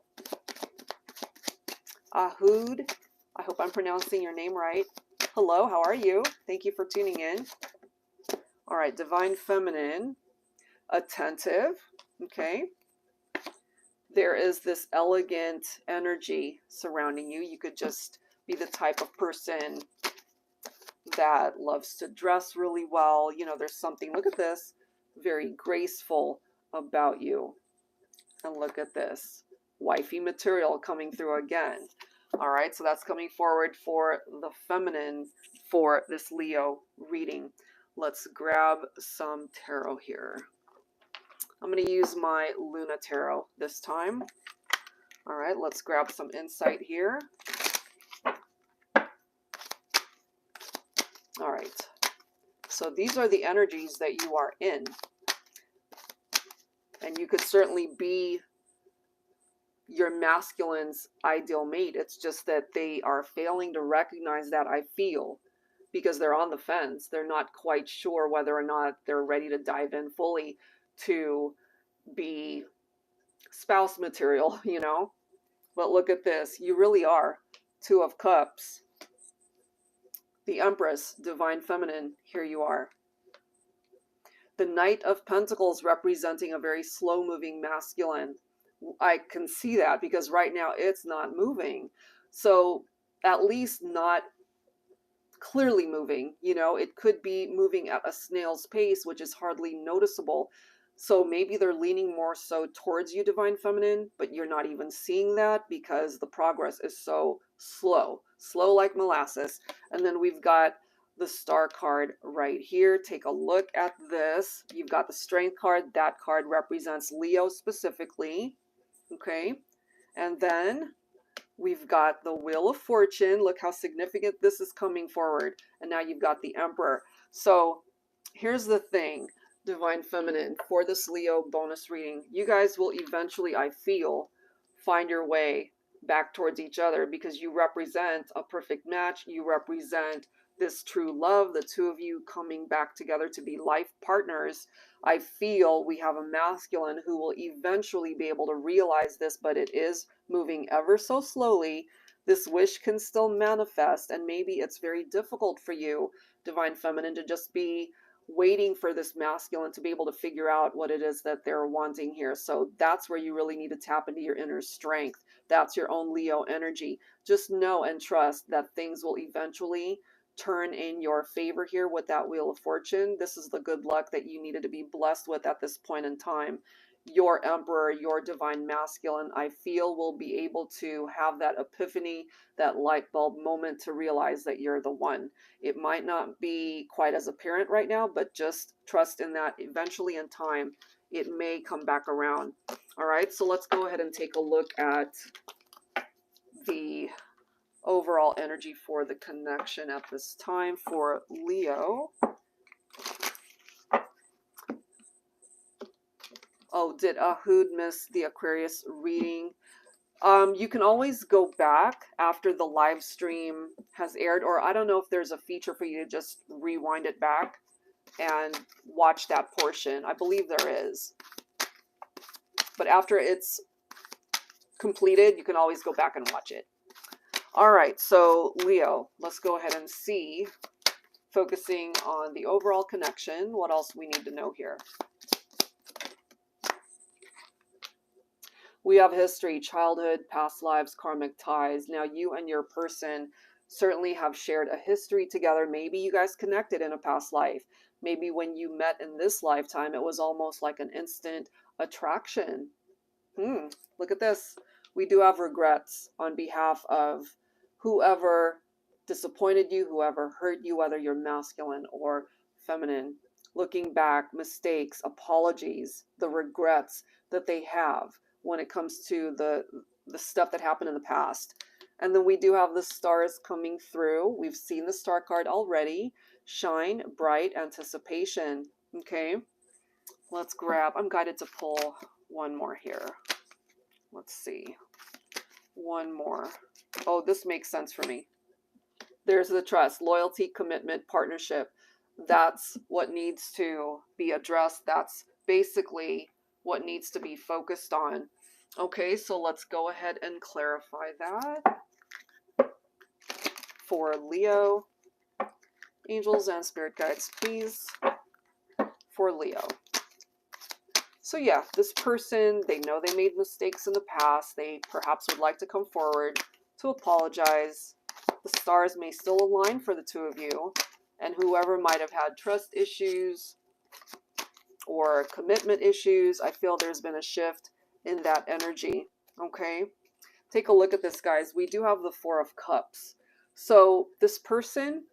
Ahood, I hope I'm pronouncing your name right. Hello, how are you? Thank you for tuning in. All right, Divine Feminine, attentive, okay. There is this elegant energy surrounding you. You could just be the type of person that loves to dress really well. You know, there's something, look at this, very graceful about you. And look at this, wifey material coming through again. All right, so that's coming forward for the feminine for this Leo reading. Let's grab some tarot here. I'm going to use my Luna Tarot this time. All right, let's grab some insight here. All right, so these are the energies that you are in. And you could certainly be your masculine's ideal mate. It's just that they are failing to recognize that, I feel, because they're on the fence. They're not quite sure whether or not they're ready to dive in fully to be spouse material, you know. But look at this. You really are. 2 of Cups. The Empress, Divine Feminine, here you are. The Knight of Pentacles representing a very slow-moving masculine. I can see that because right now it's not moving. So at least not clearly moving. You know, it could be moving at a snail's pace, which is hardly noticeable. So maybe they're leaning more so towards you, Divine Feminine, but you're not even seeing that because the progress is so slow. Slow like molasses. And then we've got the Star card right here. Take a look at this. You've got the Strength card. That card represents Leo specifically. Okay. And then we've got the Wheel of Fortune. Look how significant this is coming forward. And now you've got the Emperor. So here's the thing, Divine Feminine, for this Leo bonus reading, you guys will eventually, I feel, find your way back towards each other because you represent a perfect match. You represent this true love, the two of you coming back together to be life partners. I feel we have a masculine who will eventually be able to realize this, but it is moving ever so slowly. This wish can still manifest, and maybe it's very difficult for you, Divine Feminine, to just be waiting for this masculine to be able to figure out what it is that they're wanting here. So that's where you really need to tap into your inner strength. That's your own Leo energy. Just know and trust that things will eventually turn in your favor here with that Wheel of Fortune. This is the good luck that you needed to be blessed with at this point in time. Your Emperor, your Divine Masculine, I feel will be able to have that epiphany, that light bulb moment to realize that you're the one. It might not be quite as apparent right now, but just trust in that eventually in time, it may come back around. All right, so let's go ahead and take a look at the overall energy for the connection at this time for Leo. Oh, did Ahud miss the Aquarius reading? You can always go back after the live stream has aired, or I don't know if there's a feature for you to just rewind it back and watch that portion. I believe there is. But after it's completed, you can always go back and watch it. All right, so Leo, let's go ahead and see, focusing on the overall connection, what else we need to know here. We have history, childhood, past lives, karmic ties. Now, you and your person certainly have shared a history together. Maybe you guys connected in a past life. Maybe when you met in this lifetime, it was almost like an instant attraction. Look at this. We do have regrets on behalf of whoever disappointed you, whoever hurt you, whether you're masculine or feminine. Looking back, mistakes, apologies, the regrets that they have when it comes to the stuff that happened in the past. And then we do have the stars coming through. We've seen the star card already. Shine, bright, anticipation. Okay, let's grab, I'm guided to pull one more here. Let's see. One more. Oh, this makes sense for me. There's the trust, loyalty, commitment, partnership. That's what needs to be addressed. That's basically what needs to be focused on. Okay, so let's go ahead and clarify that for Leo. Angels and spirit guides, please, for Leo. So yeah, this person, they know they made mistakes in the past. They perhaps would like to come forward to apologize. The stars may still align for the two of you, and whoever might have had trust issues or commitment issues, I feel there's been a shift in that energy. Okay, take a look at this, guys. We do have the Four of Cups. So this person,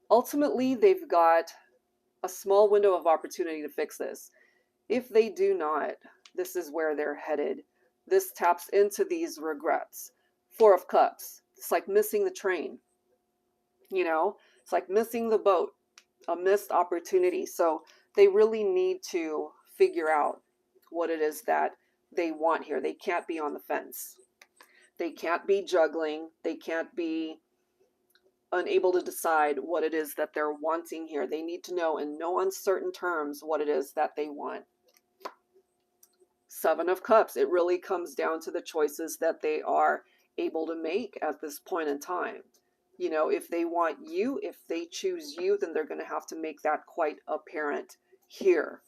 ultimately, they've got a small window of opportunity to fix this. If they do not, this is where they're headed. This taps into these regrets. Four of Cups. It's like missing the train. You know, it's like missing the boat, a missed opportunity. So they really need to figure out what it is that they want here. They can't be on the fence. They can't be juggling. They can't be unable to decide what it is that they're wanting here. They need to know in no uncertain terms what it is that they want. Seven of Cups. It really comes down to the choices that they are able to make at this point in time. You know, if they want you, if they choose you, then they're going to have to make that quite apparent here.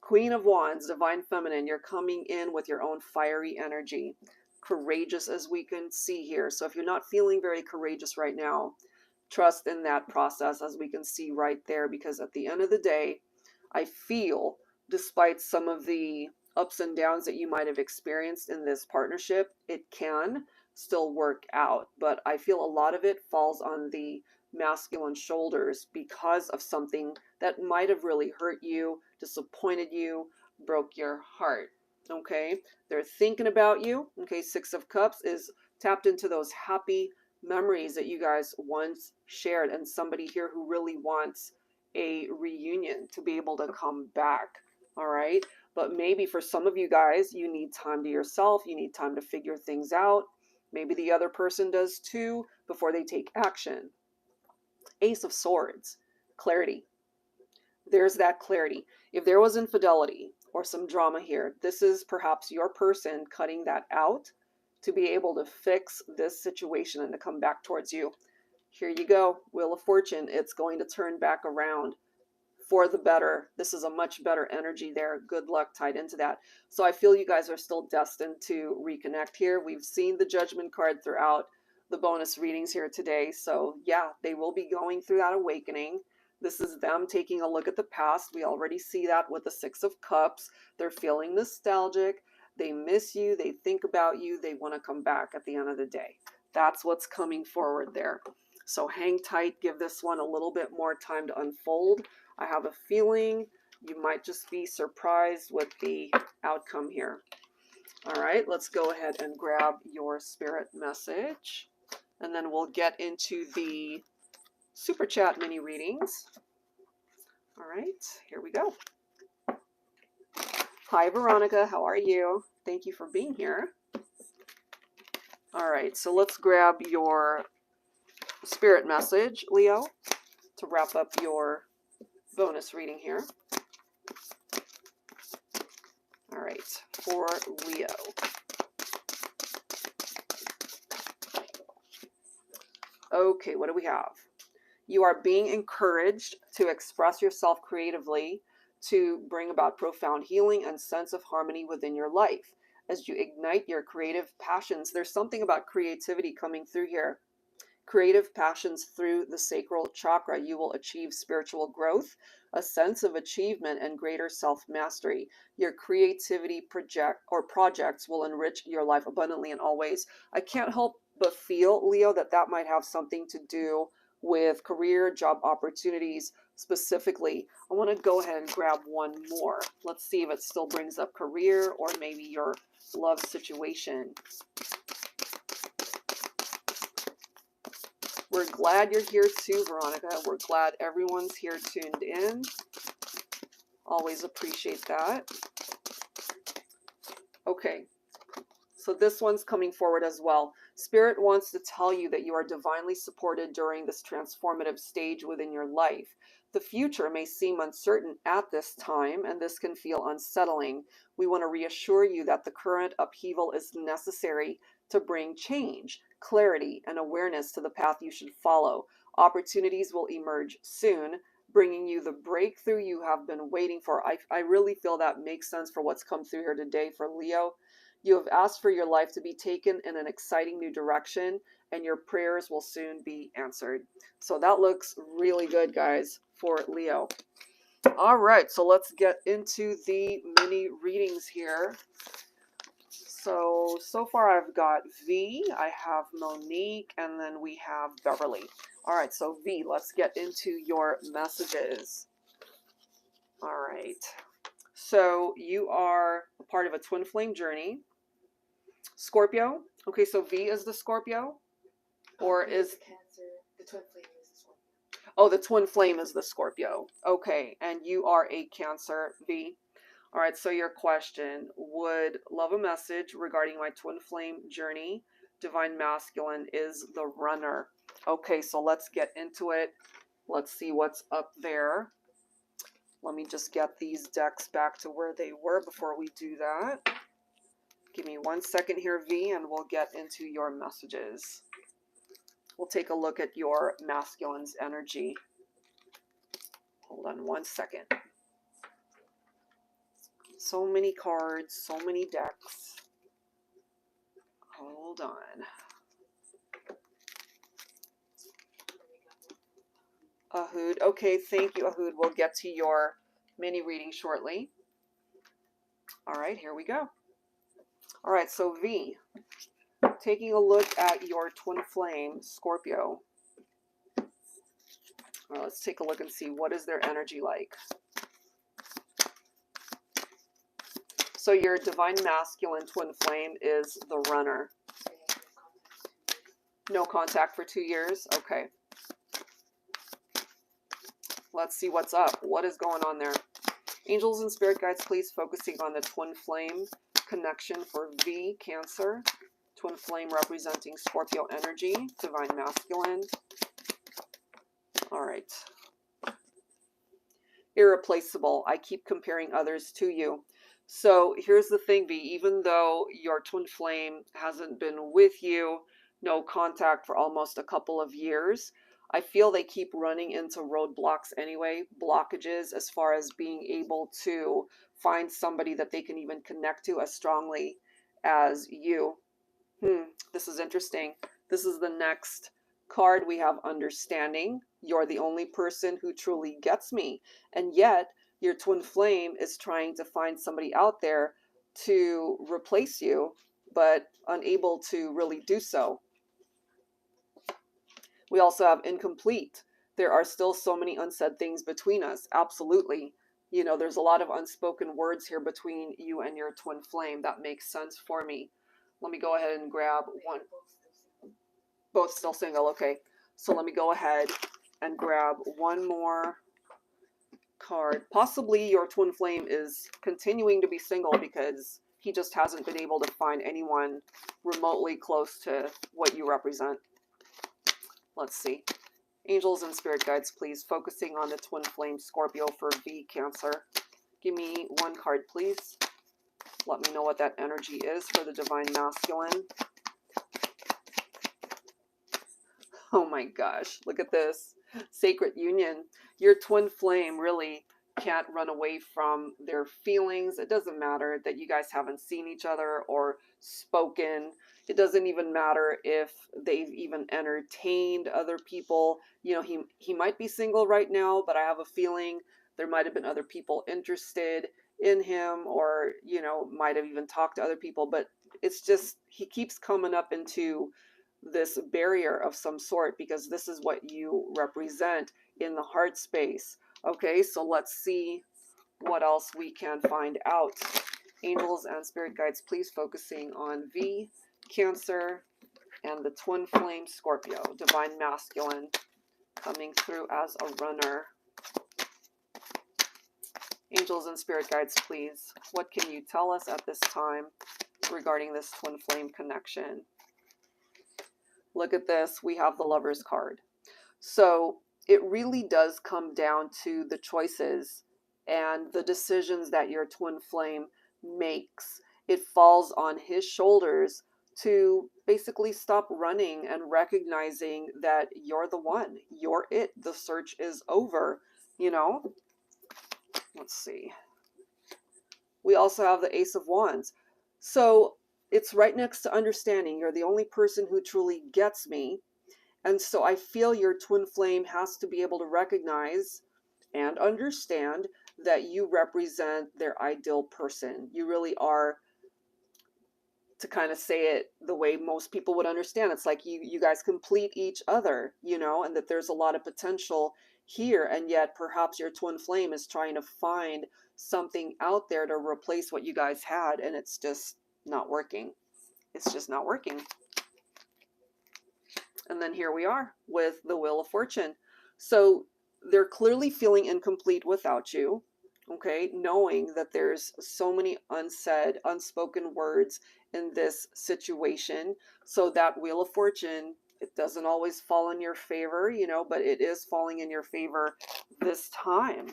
Queen of Wands, Divine Feminine, you're coming in with your own fiery energy. Courageous, as we can see here. So if you're not feeling very courageous right now, trust in that process, as we can see right there, because at the end of the day, I feel, despite some of the ups and downs that you might have experienced in this partnership, it can still work out. But I feel a lot of it falls on the masculine shoulders because of something that might have really hurt you, disappointed you, broke your heart. Okay, they're thinking about you. Okay, Six of Cups is tapped into those happy memories that you guys once shared, and somebody here who really wants a reunion to be able to come back. All right, but maybe for some of you guys, you need time to yourself, you need time to figure things out. Maybe the other person does too before they take action. Ace of Swords, clarity. There's that clarity. If there was infidelity or some drama here, this is perhaps your person cutting that out to be able to fix this situation and to come back towards you. Here you go, Wheel of Fortune. It's going to turn back around for the better. This is a much better energy there. Good luck tied into that. So I feel you guys are still destined to reconnect here. We've seen the Judgment card throughout the bonus readings here today. So yeah, they will be going through that awakening. This is them taking a look at the past. We already see that with the Six of Cups. They're feeling nostalgic. They miss you. They think about you. They want to come back at the end of the day. That's what's coming forward there. So hang tight. Give this one a little bit more time to unfold. I have a feeling you might just be surprised with the outcome here. All right, let's go ahead and grab your spirit message, and then we'll get into the super chat mini readings. All right, here we go. Hi, Veronica. How are you? Thank you for being here. All right, so let's grab your spirit message, Leo, to wrap up your bonus reading here. All right, for Leo. Okay, what do we have? You are being encouraged to express yourself creatively to bring about profound healing and sense of harmony within your life. As you ignite your creative passions, there's something about creativity coming through here. Creative passions through the sacral chakra, you will achieve spiritual growth, a sense of achievement, and greater self-mastery. Your creativity projects will enrich your life abundantly in all ways. I can't help but feel, Leo, that might have something to do with career, job opportunities specifically. I want to go ahead and grab one more. Let's see if it still brings up career or maybe your love situation. We're glad you're here too, Veronica. We're glad everyone's here tuned in. Always appreciate that. Okay, so this one's coming forward as well. Spirit wants to tell you that you are divinely supported during this transformative stage within your life. The future may seem uncertain at this time, and this can feel unsettling. We want to reassure you that the current upheaval is necessary to bring change, clarity, and awareness to the path you should follow. Opportunities will emerge soon, bringing you the breakthrough you have been waiting for. I really feel that makes sense for what's come through here today for Leo. You have asked for your life to be taken in an exciting new direction, and your prayers will soon be answered. So that looks really good, guys, for Leo. All right, so let's get into the mini readings here. So far I've got V, I have Monique, and then we have Beverly. All right, so V, let's get into your messages. All right, so you are a part of a twin flame journey. Scorpio. Okay, so V is the Scorpio? Or is... Cancer. The twin flame is the Scorpio. Oh, the twin flame is the Scorpio. Okay, and you are a Cancer, V. All right, so your question, would love a message regarding my twin flame journey. Divine Masculine is the runner. Okay, so let's get into it. Let's see what's up there. Let me just get these decks back to where they were before we do that. Give me 1 second here, V, and we'll get into your messages. We'll take a look at your masculine's energy. Hold on 1 second. So many cards, so many decks. Hold on. Ahood. Okay, thank you, Ahood. We'll get to your mini reading shortly. All right, here we go. All right, so V, taking a look at your twin flame, Scorpio. Well, let's take a look and see what is their energy like. So your divine masculine twin flame is the runner. No contact for 2 years? Okay. Let's see what's up. What is going on there? Angels and spirit guides, please focusing on the twin flame connection for V, Cancer. Twin flame representing Scorpio energy, divine masculine. All right. Irreplaceable. I keep comparing others to you. So here's the thing, V. Even though your twin flame hasn't been with you, no contact for almost a couple of years, I feel they keep running into roadblocks anyway, blockages as far as being able to find somebody that they can even connect to as strongly as you. This is interesting. This is the next card. We have understanding. You're the only person who truly gets me. And yet your twin flame is trying to find somebody out there to replace you, but unable to really do so. We also have incomplete. There are still so many unsaid things between us. Absolutely. You know, there's a lot of unspoken words here between you and your twin flame. That makes sense for me. Let me go ahead and grab one. Both still single. Okay. So let me go ahead and grab one more card. Possibly your twin flame is continuing to be single because he just hasn't been able to find anyone remotely close to what you represent. Let's see. Angels and spirit guides, please, focusing on the twin flame Scorpio for V, Cancer. Give me one card, please. Let me know what that energy is for the divine masculine. Oh my gosh, look at this. Sacred union. Your twin flame really can't run away from their feelings. It doesn't matter that you guys haven't seen each other or spoken. It doesn't even matter if they've even entertained other people. You know, he might be single right now, but I have a feeling there might have been other people interested in him, or, you know, might have even talked to other people. But it's just, he keeps coming up into this barrier of some sort because this is what you represent in the heart space. Okay, so let's see what else we can find out. Angels and spirit guides, please, focusing on V, Cancer, and the twin flame Scorpio, divine masculine, coming through as a runner. Angels and spirit guides, please, what can you tell us at this time regarding this twin flame connection? Look at this. We have the Lover's card. So it really does come down to the choices and the decisions that your twin flame makes. It falls on his shoulders to basically stop running and recognizing that you're the one. You're it. The search is over, you know? Let's see. We also have the Ace of Wands. So it's right next to understanding. You're the only person who truly gets me. And so I feel your twin flame has to be able to recognize and understand that you represent their ideal person. You really are, to kind of say it the way most people would understand. It's like you guys complete each other, you know, and that there's a lot of potential here. And yet perhaps your twin flame is trying to find something out there to replace what you guys had. And it's just not working. It's just not working. And then here we are with the Wheel of Fortune. So they're clearly feeling incomplete without you, okay? Knowing that there's so many unsaid, unspoken words in this situation. So that Wheel of Fortune, it doesn't always fall in your favor, you know, but it is falling in your favor this time.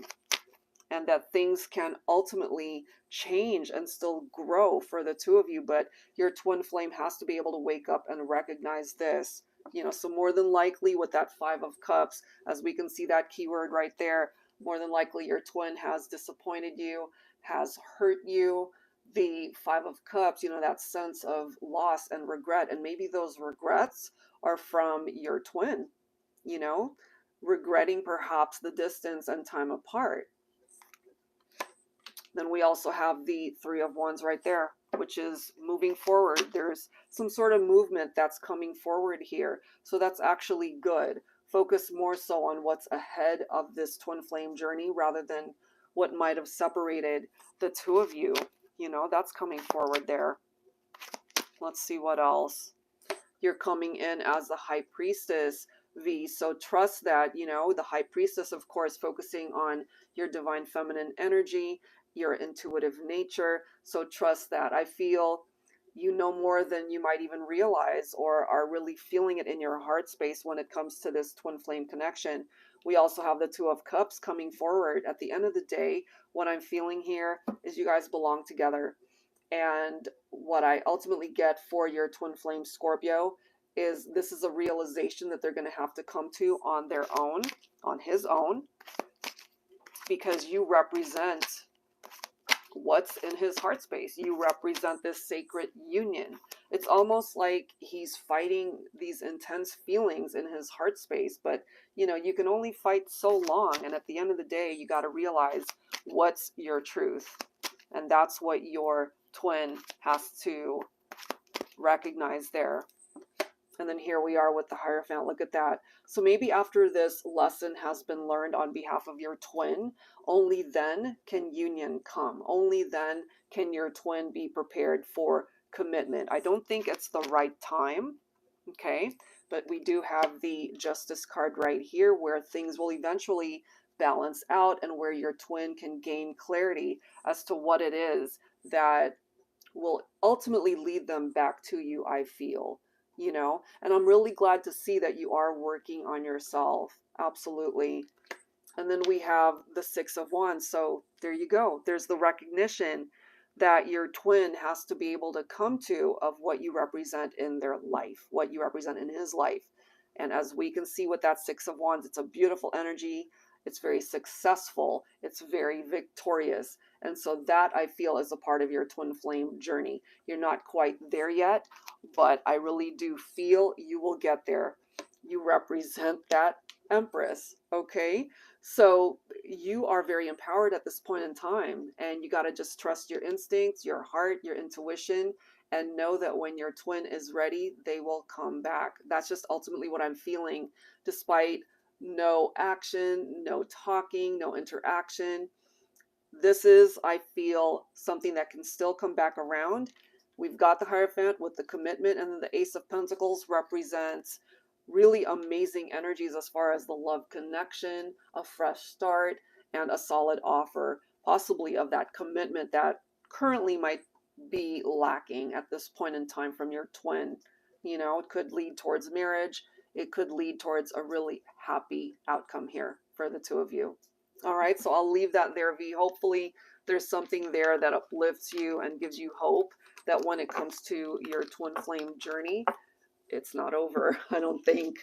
And that things can ultimately change and still grow for the two of you. But your twin flame has to be able to wake up and recognize this. You know, so more than likely with that Five of Cups, as we can see that keyword right there, more than likely your twin has disappointed you, has hurt you. The Five of Cups, you know, that sense of loss and regret. And maybe those regrets are from your twin, you know, regretting perhaps the distance and time apart. Then we also have the Three of Wands right there. which is moving forward. There's some sort of movement that's coming forward here. So that's actually good. Focus more so on what's ahead of this twin flame journey rather than what might have separated the two of you. You know, that's coming forward there. Let's see what else. You're coming in as the High Priestess, V. So trust that, you know, the High Priestess, of course, focusing on your divine feminine energy, your intuitive nature. So trust that. I feel you know more than you might even realize or are really feeling it in your heart space when it comes to this twin flame connection. We also have the Two of Cups coming forward. At the end of the day, what I'm feeling here is you guys belong together. And what I ultimately get for your twin flame Scorpio is this is a realization that they're going to have to come to on their own, on his own, because you represent what's in his heart space. You represent this sacred union. It's almost like he's fighting these intense feelings in his heart space, but you know, you can only fight so long, and at the end of the day, you got to realize what's your truth. And that's what your twin has to recognize there. And then here we are with the Hierophant. Look at that. So maybe after this lesson has been learned on behalf of your twin, only then can union come. Only then can your twin be prepared for commitment. I don't think it's the right time, okay? But we do have the Justice card right here where things will eventually balance out and where your twin can gain clarity as to what it is that will ultimately lead them back to you, I feel. You know, and I'm really glad to see that you are working on yourself. Absolutely. And then we have the Six of Wands. So there you go. There's the recognition that your twin has to be able to come to of what you represent in their life, what you represent in his life. And as we can see with that Six of Wands, it's a beautiful energy. It's very successful. It's very victorious. And so that I feel is a part of your twin flame journey. You're not quite there yet, but I really do feel you will get there. You represent that Empress, okay? So you are very empowered at this point in time, and you got to just trust your instincts, your heart, your intuition, and know that when your twin is ready, they will come back. That's just ultimately what I'm feeling, despite no action, no talking, no interaction. This is, I feel, something that can still come back around. We've got the Hierophant with the commitment, and then the Ace of Pentacles represents really amazing energies as far as the love connection, a fresh start, and a solid offer, possibly of that commitment that currently might be lacking at this point in time from your twin. You know, it could lead towards marriage. It could lead towards a really happy outcome here for the two of you. All right, so I'll leave that there, V. Hopefully there's something there that uplifts you and gives you hope that when it comes to your twin flame journey, it's not over. I don't think.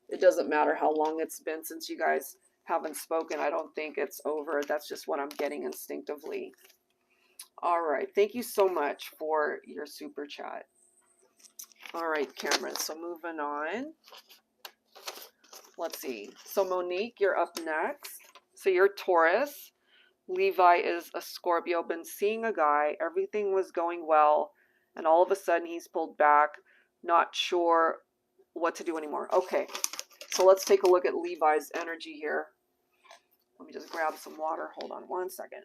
It doesn't matter how long it's been since you guys haven't spoken. I don't think it's over. That's just what I'm getting instinctively. All right, thank you so much for your super chat. All right, Cameron, so moving on. Let's see. So Monique, you're up next. So you're Taurus. Levi is a Scorpio. Been seeing a guy. Everything was going well. And all of a sudden he's pulled back. Not sure what to do anymore. Okay. So let's take a look at Levi's energy here. Let me just grab some water. Hold on one second.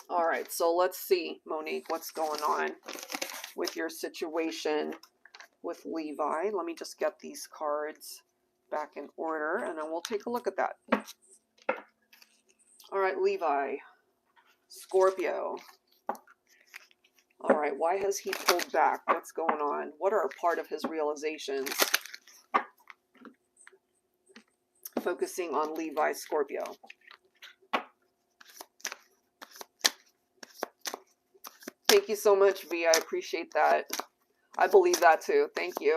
All right. So let's see, Monique, what's going on with your situation with Levi. Let me just get these cards back in order, and then we'll take a look at that. All right, Levi, Scorpio. All right, why has he pulled back? What's going on? What are a part of his realizations? Focusing on Levi, Scorpio. Thank you so much, V. I appreciate that. I believe that too. Thank you.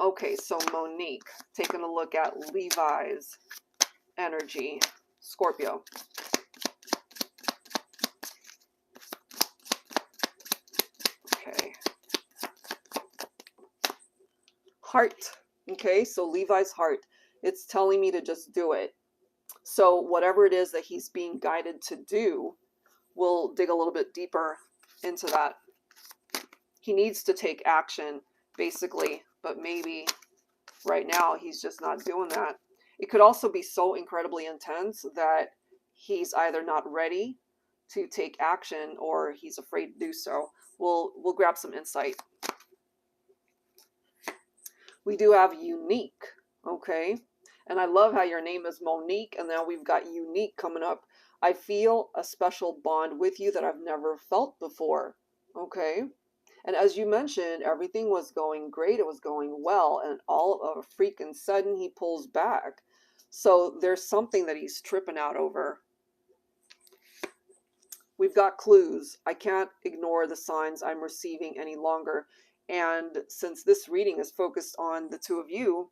Okay, so Monique, taking a look at Levi's energy, Scorpio. Okay. Heart. Okay, so Levi's heart. It's telling me to just do it. So whatever it is that he's being guided to do, we'll dig a little bit deeper into that. He needs to take action, basically, but maybe right now he's just not doing that. It could also be so incredibly intense that he's either not ready to take action or he's afraid to do so. We'll grab some insight. We do have Unique, okay? And I love how your name is Monique, and now we've got Unique coming up. I feel a special bond with you that I've never felt before, okay? And as you mentioned, everything was going great. It was going well. And all of a freaking sudden, he pulls back. So there's something that he's tripping out over. We've got clues. I can't ignore the signs I'm receiving any longer. And since this reading is focused on the two of you,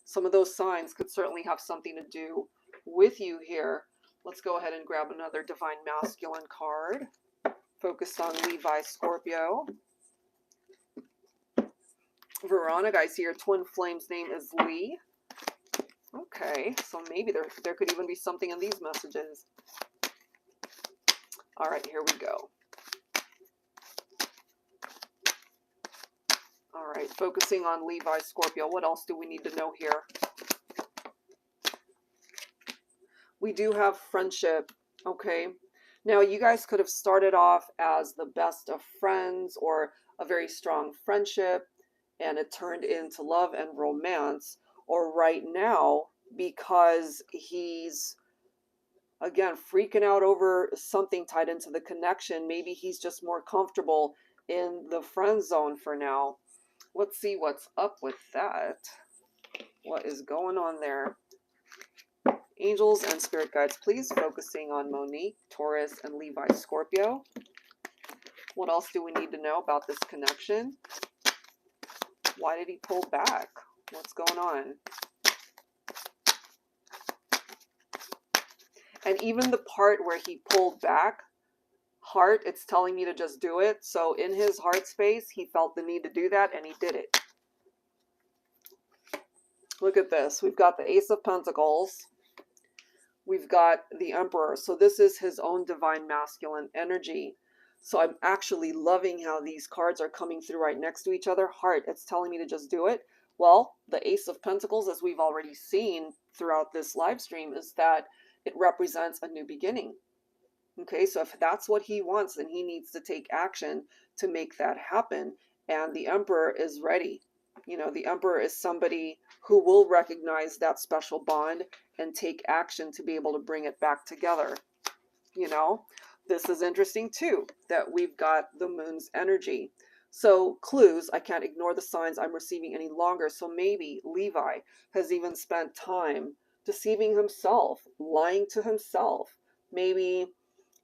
some of those signs could certainly have something to do with you here. Let's go ahead and grab another Divine Masculine card. Focused on Levi Scorpio. Veronica, I see your twin flame's name is Lee. Okay, so maybe there could even be something in these messages. All right, here we go. All right, focusing on Levi Scorpio. What else do we need to know here? We do have friendship, okay? Now, you guys could have started off as the best of friends or a very strong friendship, and it turned into love and romance, or right now, because he's, again, freaking out over something tied into the connection, maybe he's just more comfortable in the friend zone for now. Let's see what's up with that. What is going on there? Angels and spirit guides, please, focusing on Monique, Taurus, and Levi Scorpio. What else do we need to know about this connection? Why did he pull back? What's going on? And even the part where he pulled back, heart, it's telling me to just do it. So in his heart space, he felt the need to do that, and he did it. Look at this. We've got the Ace of Pentacles. We've got the Emperor. So this is his own Divine Masculine energy. So I'm actually loving how these cards are coming through right next to each other. Heart, it's telling me to just do it. Well, the Ace of Pentacles, as we've already seen throughout this live stream, is that it represents a new beginning. Okay, so if that's what he wants, then he needs to take action to make that happen. And the Emperor is ready. You know, the Emperor is somebody who will recognize that special bond and take action to be able to bring it back together. You know, this is interesting too, that we've got the moon's energy. So clues, I can't ignore the signs I'm receiving any longer. So maybe Levi has even spent time deceiving himself, lying to himself, maybe,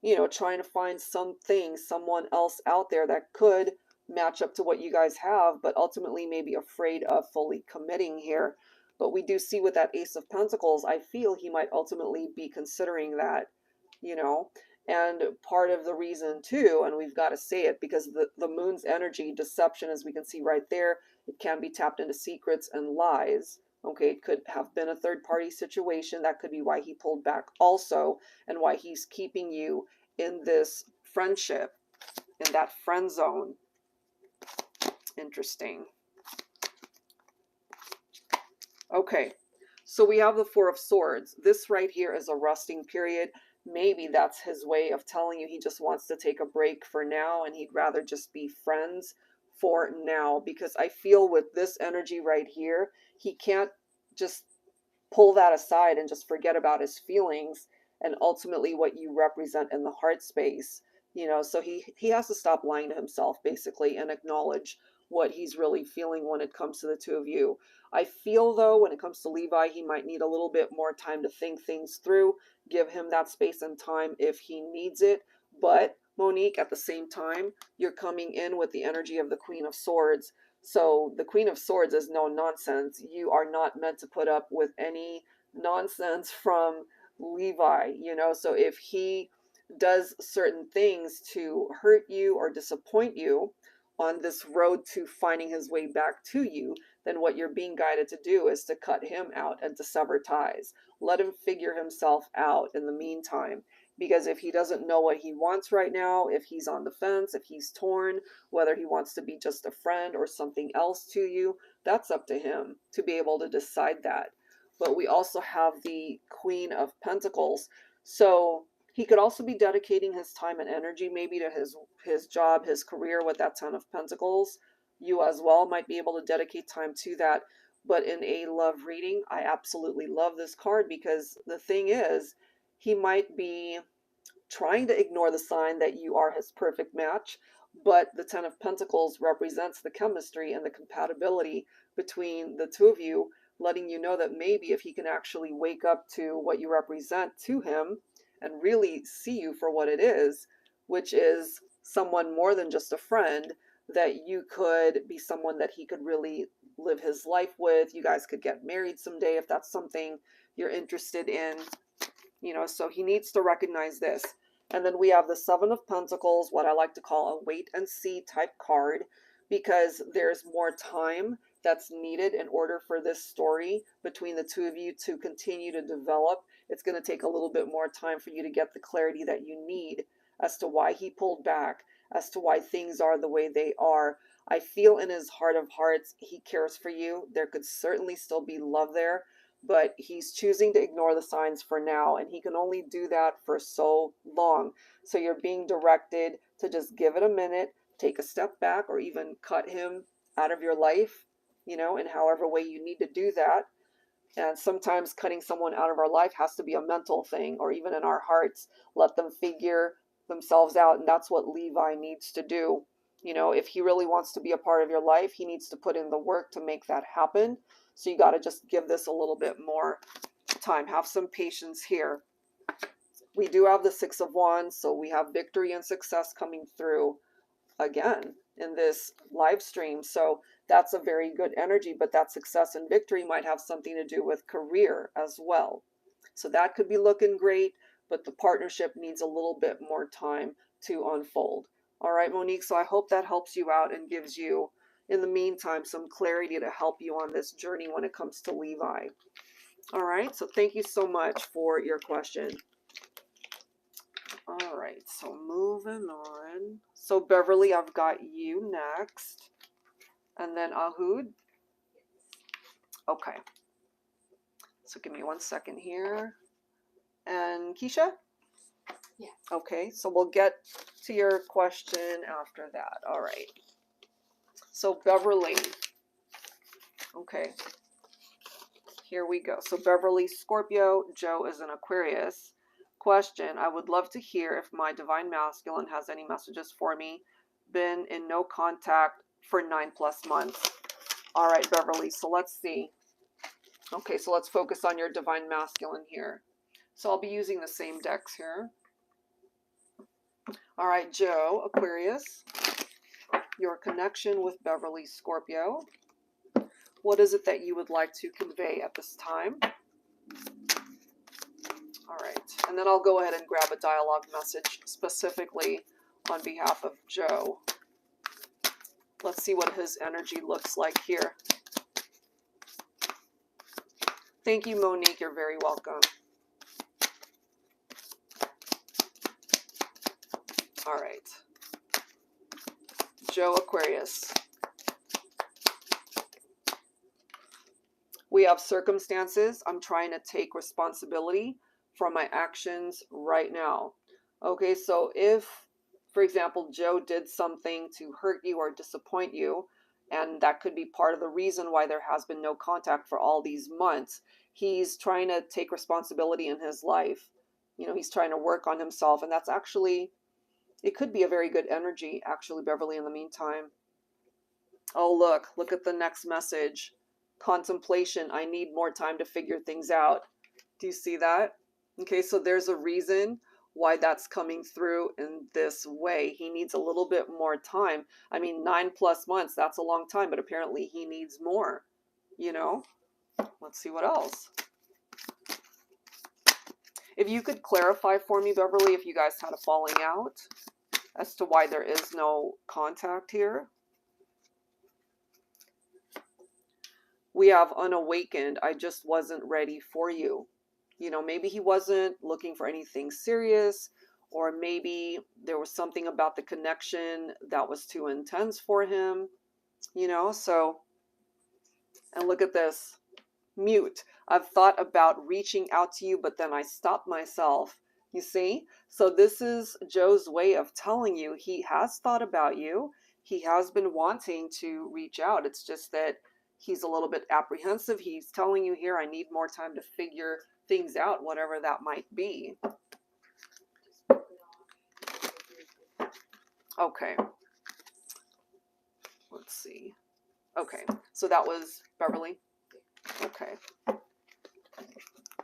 you know, trying to find something, someone else out there that could match up to what you guys have, but ultimately maybe afraid of fully committing here. But we do see with that Ace of Pentacles, I feel he might ultimately be considering that, you know. And part of the reason too, and we've got to say it, because the moon's energy, deception, as we can see right there, it can be tapped into secrets and lies. Okay, it could have been a third-party situation. That could be why he pulled back also, and why he's keeping you in this friendship, in that friend zone. Interesting. Okay, so we have the Four of Swords. This right here is a resting period. Maybe that's his way of telling you he just wants to take a break for now, and he'd rather just be friends for now, because I feel with this energy right here, he can't just pull that aside and just forget about his feelings and ultimately what you represent in the heart space. You know, so he has to stop lying to himself basically and acknowledge what he's really feeling when it comes to the two of you. I feel though, when it comes to Levi, he might need a little bit more time to think things through. Give him that space and time if he needs it. But Monique, at the same time, you're coming in with the energy of the Queen of Swords. So the Queen of Swords is no nonsense. You are not meant to put up with any nonsense from Levi, you know. So if he does certain things to hurt you or disappoint you, on this road to finding his way back to you, then what you're being guided to do is to cut him out and to sever ties. Let him figure himself out in the meantime. Because if he doesn't know what he wants right now, if he's on the fence, if he's torn, whether he wants to be just a friend or something else to you, that's up to him to be able to decide that. But we also have the Queen of Pentacles. So he could also be dedicating his time and energy maybe to his job, his career with that Ten of Pentacles. You as well might be able to dedicate time to that. But in a love reading, I absolutely love this card because the thing is, he might be trying to ignore the sign that you are his perfect match, but the Ten of Pentacles represents the chemistry and the compatibility between the two of you, letting you know that maybe if he can actually wake up to what you represent to him and really see you for what it is, which is someone more than just a friend, that you could be someone that he could really live his life with. You guys could get married someday if that's something you're interested in. So he needs to recognize this. And then we have the Seven of Pentacles, what I like to call a wait and see type card, because there's more time that's needed in order for this story between the two of you to continue to develop. It's going to take a little bit more time for you to get the clarity that you need as to why he pulled back, as to why things are the way they are. I feel in his heart of hearts, he cares for you. There could certainly still be love there, but he's choosing to ignore the signs for now, and he can only do that for so long. So you're being directed to just give it a minute, take a step back, or even cut him out of your life, in however way you need to do that. And sometimes cutting someone out of our life has to be a mental thing, or even in our hearts, let them figure themselves out. And that's what Levi needs to do. If he really wants to be a part of your life, he needs to put in the work to make that happen. So you got to just give this a little bit more time. Have some patience here. We do have the Six of Wands, so we have victory and success coming through again in this live stream. So that's a very good energy, but that success and victory might have something to do with career as well. So that could be looking great, but the partnership needs a little bit more time to unfold. All right, Monique, so I hope that helps you out and gives you, in the meantime, some clarity to help you on this journey when it comes to Levi. All right, so thank you so much for your question. All right, so moving on. So Beverly, I've got you next. And then Ahud. Okay. So give me 1 second here. And Keisha? Yeah. Okay, so we'll get to your question after that. All right. So Beverly. Okay. Here we go. So Beverly, Scorpio. Joe is an Aquarius. Question: I would love to hear if my Divine Masculine has any messages for me. Been in no contact for 9+ months. All right, Beverly. So let's see. Okay, so let's focus on your Divine Masculine here. So I'll be using the same decks here. All right, Joe, Aquarius. Your connection with Beverly, Scorpio. What is it that you would like to convey at this time? All right, and then I'll go ahead and grab a dialogue message specifically on behalf of Joe. Let's see what his energy looks like here. Thank you, Monique. You're very welcome. All right. Joe, Aquarius. We have circumstances. I'm trying to take responsibility for my actions right now. Okay, so if, for example, Joe did something to hurt you or disappoint you, and that could be part of the reason why there has been no contact for all these months, he's trying to take responsibility in his life. He's trying to work on himself, and that's actually, it could be a very good energy, actually, Beverly, in the meantime. Oh, look at the next message. Contemplation. I need more time to figure things out. Do you see that? Okay, so there's a reason why that's coming through in this way. He needs a little bit more time. I mean, 9+ months, that's a long time, but apparently he needs more, Let's see what else. If you could clarify for me, Beverly, if you guys had a falling out as to why there is no contact here. We have unawakened. I just wasn't ready for you. You know, maybe he wasn't looking for anything serious, or maybe there was something about the connection that was too intense for him, you know. So, and look at this. Mute. I've thought about reaching out to you, but then I stopped myself. You see? So this is Joe's way of telling you he has thought about you. He has been wanting to reach out. It's just that he's a little bit apprehensive. He's telling you here, I need more time to figure things out, whatever that might be. Okay. Let's see. Okay. So that was Beverly. Okay.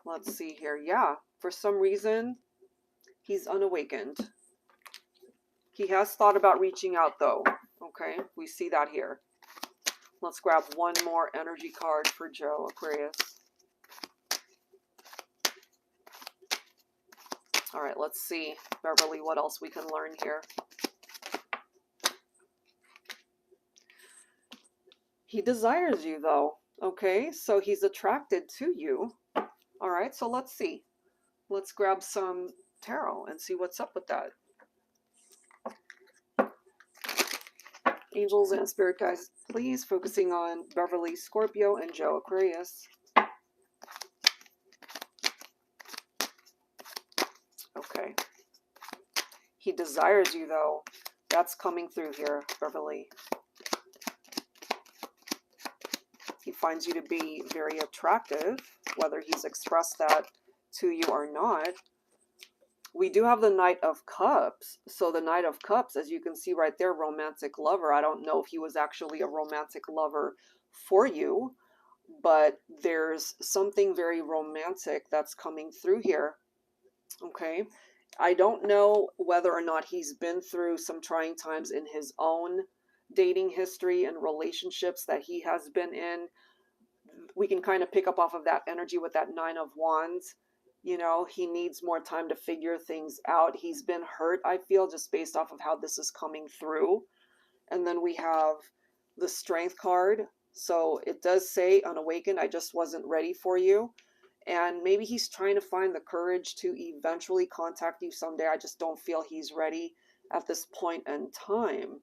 Let's see here. Yeah. For some reason, he's unawakened. He has thought about reaching out though. Okay, we see that here. Let's grab one more energy card for Joe Aquarius. All right, let's see, Beverly, what else we can learn here. He desires you though. Okay, so he's attracted to you. All right, so let's see. Let's grab some tarot and see what's up with that. Angels and spirit guides, please, focusing on Beverly, Scorpio, and Joe Aquarius. Okay. He desires you, though. That's coming through here, Beverly. He finds you to be very attractive, whether he's expressed that to you or not. We do have the Knight of Cups. So the Knight of Cups, as you can see right there, romantic lover. I don't know if he was actually a romantic lover for you, but there's something very romantic that's coming through here. Okay. I don't know whether or not he's been through some trying times in his own dating history and relationships that he has been in. We can kind of pick up off of that energy with that Nine of Wands. You know, he needs more time to figure things out. He's been hurt, I feel, just based off of how this is coming through. And then we have the Strength card. So it does say, unawakened, I just wasn't ready for you. And maybe he's trying to find the courage to eventually contact you someday. I just don't feel he's ready at this point in time.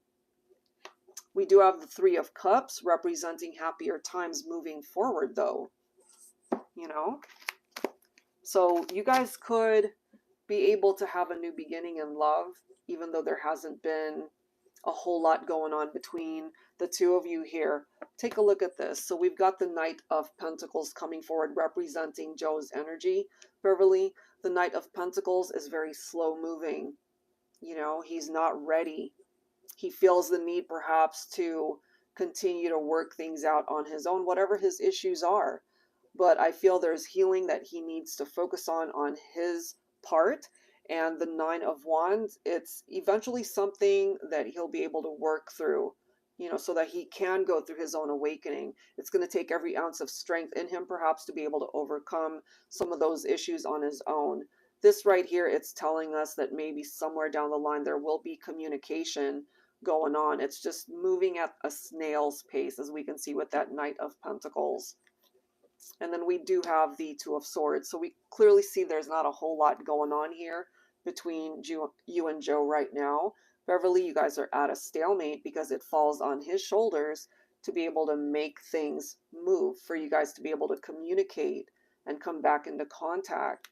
We do have the Three of Cups representing happier times moving forward, though. You know? So you guys could be able to have a new beginning in love, even though there hasn't been a whole lot going on between the two of you here. Take a look at this. So we've got the Knight of Pentacles coming forward representing Joe's energy. Beverly, the Knight of Pentacles is very slow moving. You know, he's not ready. He feels the need perhaps to continue to work things out on his own, whatever his issues are. But I feel there's healing that he needs to focus on his part. And the Nine of Wands, it's eventually something that he'll be able to work through, you know, so that he can go through his own awakening. It's going to take every ounce of strength in him, perhaps, to be able to overcome some of those issues on his own. This right here, it's telling us that maybe somewhere down the line there will be communication going on. It's just moving at a snail's pace, as we can see with that Knight of Pentacles. And then we do have the Two of Swords. So we clearly see there's not a whole lot going on here between you and Joe right now. Beverly, you guys are at a stalemate because it falls on his shoulders to be able to make things move, for you guys to be able to communicate and come back into contact.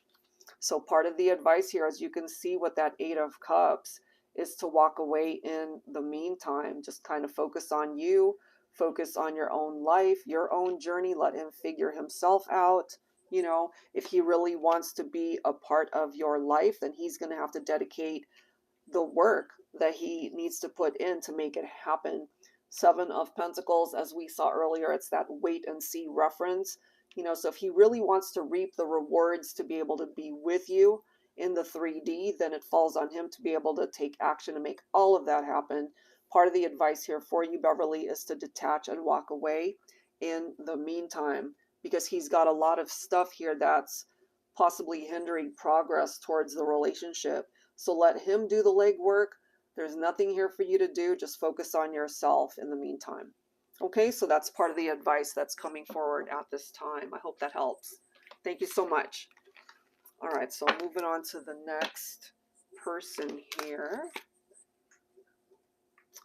So part of the advice here, as you can see with that Eight of Cups, is to walk away in the meantime. Just kind of focus on you. Focus on your own life, your own journey. Let him figure himself out. You know, if he really wants to be a part of your life, then he's going to have to dedicate the work that he needs to put in to make it happen. Seven of Pentacles, as we saw earlier, it's that wait and see reference. You know, so if he really wants to reap the rewards to be able to be with you in the 3D, then it falls on him to be able to take action and make all of that happen. Part of the advice here for you, Beverly, is to detach and walk away in the meantime, because he's got a lot of stuff here that's possibly hindering progress towards the relationship. So let him do the legwork. There's nothing here for you to do. Just focus on yourself in the meantime. Okay, so that's part of the advice that's coming forward at this time. I hope that helps. Thank you so much. All right, so moving on to the next person here.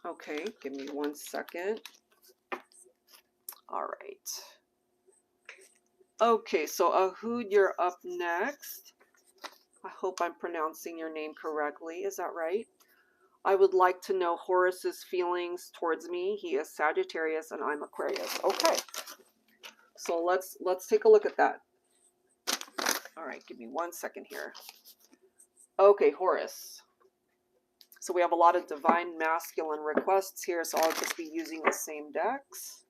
Okay, give me 1 second. All right. Okay, so Ahud, you're up next. I hope I'm pronouncing your name correctly. Is that right? I would like to know Horus's feelings towards me. He is Sagittarius and I'm Aquarius. Okay. So let's take a look at that. All right, give me 1 second here. Okay, Horus. So we have a lot of divine masculine requests here, so I'll just be using the same decks.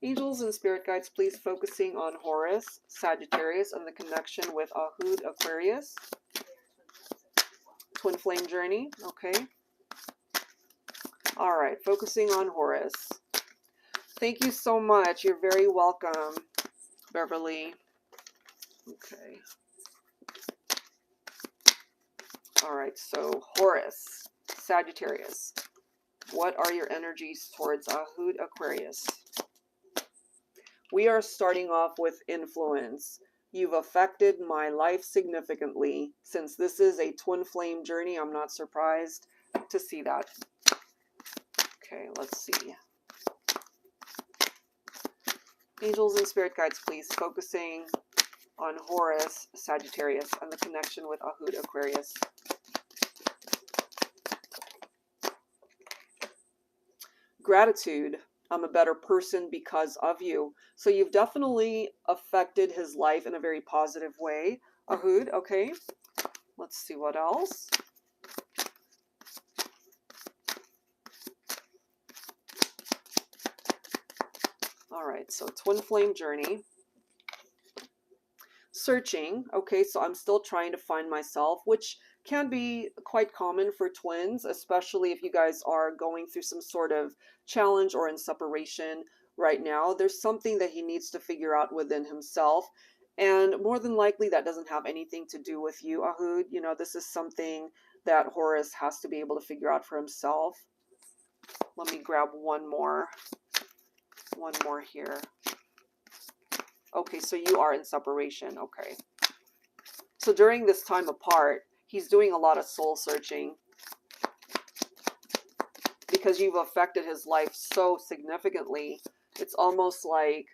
Angels and spirit guides, please focusing on Horus, Sagittarius, and the connection with Ahud, Aquarius. Twin flame journey, okay. All right, focusing on Horus. Thank you so much. You're very welcome, Beverly. Okay. All right, so Horus, Sagittarius. What are your energies towards Ahud, Aquarius? We are starting off with influence. You've affected my life significantly. Since this is a twin flame journey, I'm not surprised to see that. Okay, let's see. Angels and spirit guides, please, focusing on Horus, Sagittarius, and the connection with Ahud, Aquarius. Gratitude. I'm a better person because of you. So you've definitely affected his life in a very positive way. Ahud, okay. Let's see what else. All right, so twin flame journey. Searching. Okay, so I'm still trying to find myself, which can be quite common for twins, especially if you guys are going through some sort of challenge or in separation right now. There's something that he needs to figure out within himself. And more than likely, that doesn't have anything to do with you, Ahud. You know, this is something that Horus has to be able to figure out for himself. Let me grab one more here. Okay, so you are in separation. Okay. So during this time apart, he's doing a lot of soul searching because you've affected his life so significantly. It's almost like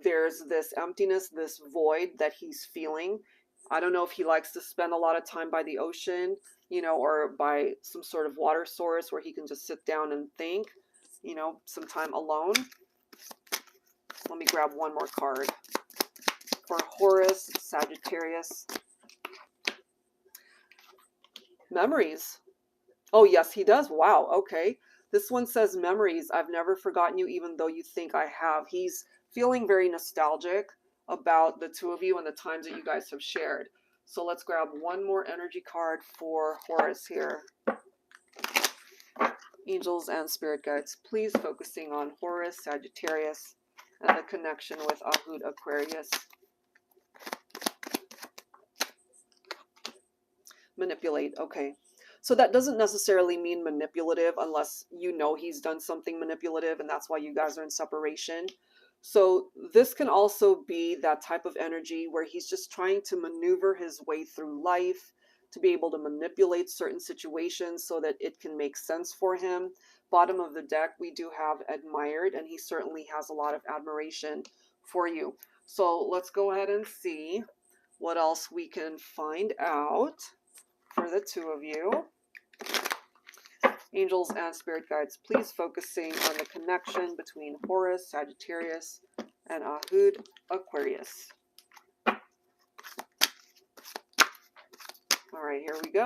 there's this emptiness, this void that he's feeling. I don't know if he likes to spend a lot of time by the ocean, you know, or by some sort of water source where he can just sit down and think, you know, some time alone. Let me grab one more card. For Horus, Sagittarius. Memories. Oh, yes, he does. Wow. Okay. This one says memories. I've never forgotten you, even though you think I have. He's feeling very nostalgic about the two of you and the times that you guys have shared. So let's grab one more energy card for Horus here. Angels and spirit guides, please focusing on Horus, Sagittarius, and the connection with Ahud, Aquarius. Manipulate. Okay. So that doesn't necessarily mean manipulative unless you know he's done something manipulative and that's why you guys are in separation. So this can also be that type of energy where he's just trying to maneuver his way through life to be able to manipulate certain situations so that it can make sense for him. Bottom of the deck, we do have admired, and he certainly has a lot of admiration for you. So let's go ahead and see what else we can find out for the two of you. Angels and spirit guides, please focusing on the connection between Horus, Sagittarius, and Ahud, Aquarius. All right, here we go.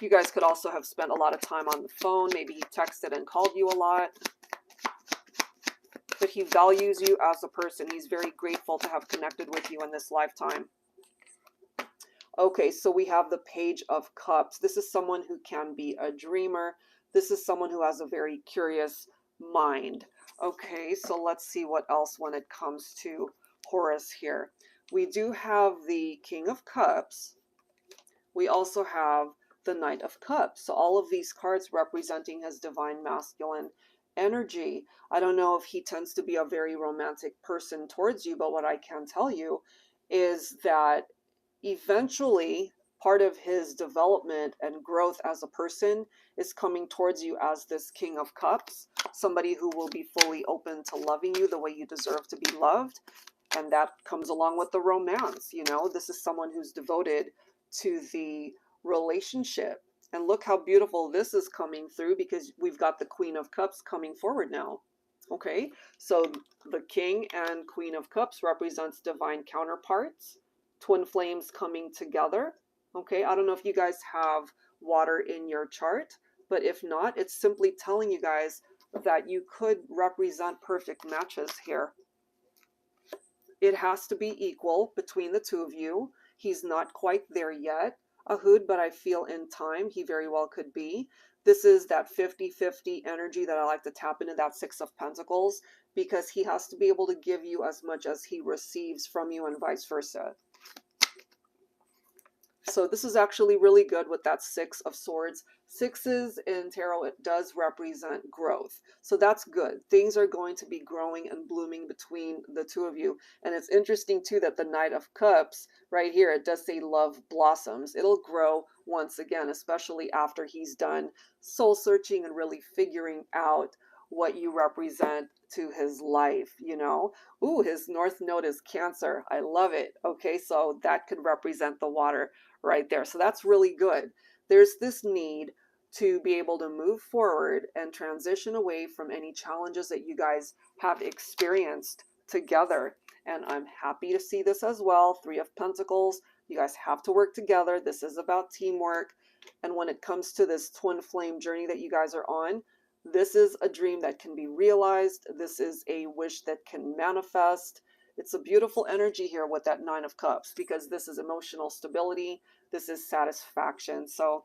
You guys could also have spent a lot of time on the phone. Maybe he texted and called you a lot. But he values you as a person. He's very grateful to have connected with you in this lifetime. Okay, so we have the Page of Cups. This is someone who can be a dreamer. This is someone who has a very curious mind. Okay, so let's see what else when it comes to Horus here. We do have the King of Cups. We also have the Knight of Cups. So all of these cards representing his divine masculine energy. I don't know if he tends to be a very romantic person towards you, but what I can tell you is that eventually part of his development and growth as a person is coming towards you as this King of Cups, somebody who will be fully open to loving you the way you deserve to be loved. And that comes along with the romance. You know, this is someone who's devoted to the relationship. And look how beautiful this is coming through, because we've got the Queen of Cups coming forward now. Okay, so the King and Queen of Cups represents divine counterparts, twin flames coming together. Okay, I don't know if you guys have water in your chart, but if not, it's simply telling you guys that you could represent perfect matches here. It has to be equal between the two of you. He's not quite there yet, Ahud, but I feel in time he very well could be. This is that 50-50 energy that I like to tap into, that Six of Pentacles, because he has to be able to give you as much as he receives from you and vice versa. So this is actually really good with that Six of Swords. Sixes in tarot, it does represent growth. So that's good. Things are going to be growing and blooming between the two of you. And it's interesting too that the Knight of Cups right here, it does say love blossoms. It'll grow once again, especially after he's done soul searching and really figuring out what you represent to his life, you know. Ooh, his North Node is Cancer. I love it. Okay, so that could represent the water right there. So that's really good. There's this need to be able to move forward and transition away from any challenges that you guys have experienced together. And I'm happy to see this as well. Three of Pentacles. You guys have to work together. This is about teamwork. And when it comes to this twin flame journey that you guys are on, this is a dream that can be realized. This is a wish that can manifest. It's a beautiful energy here with that Nine of Cups, because this is emotional stability. This is satisfaction. So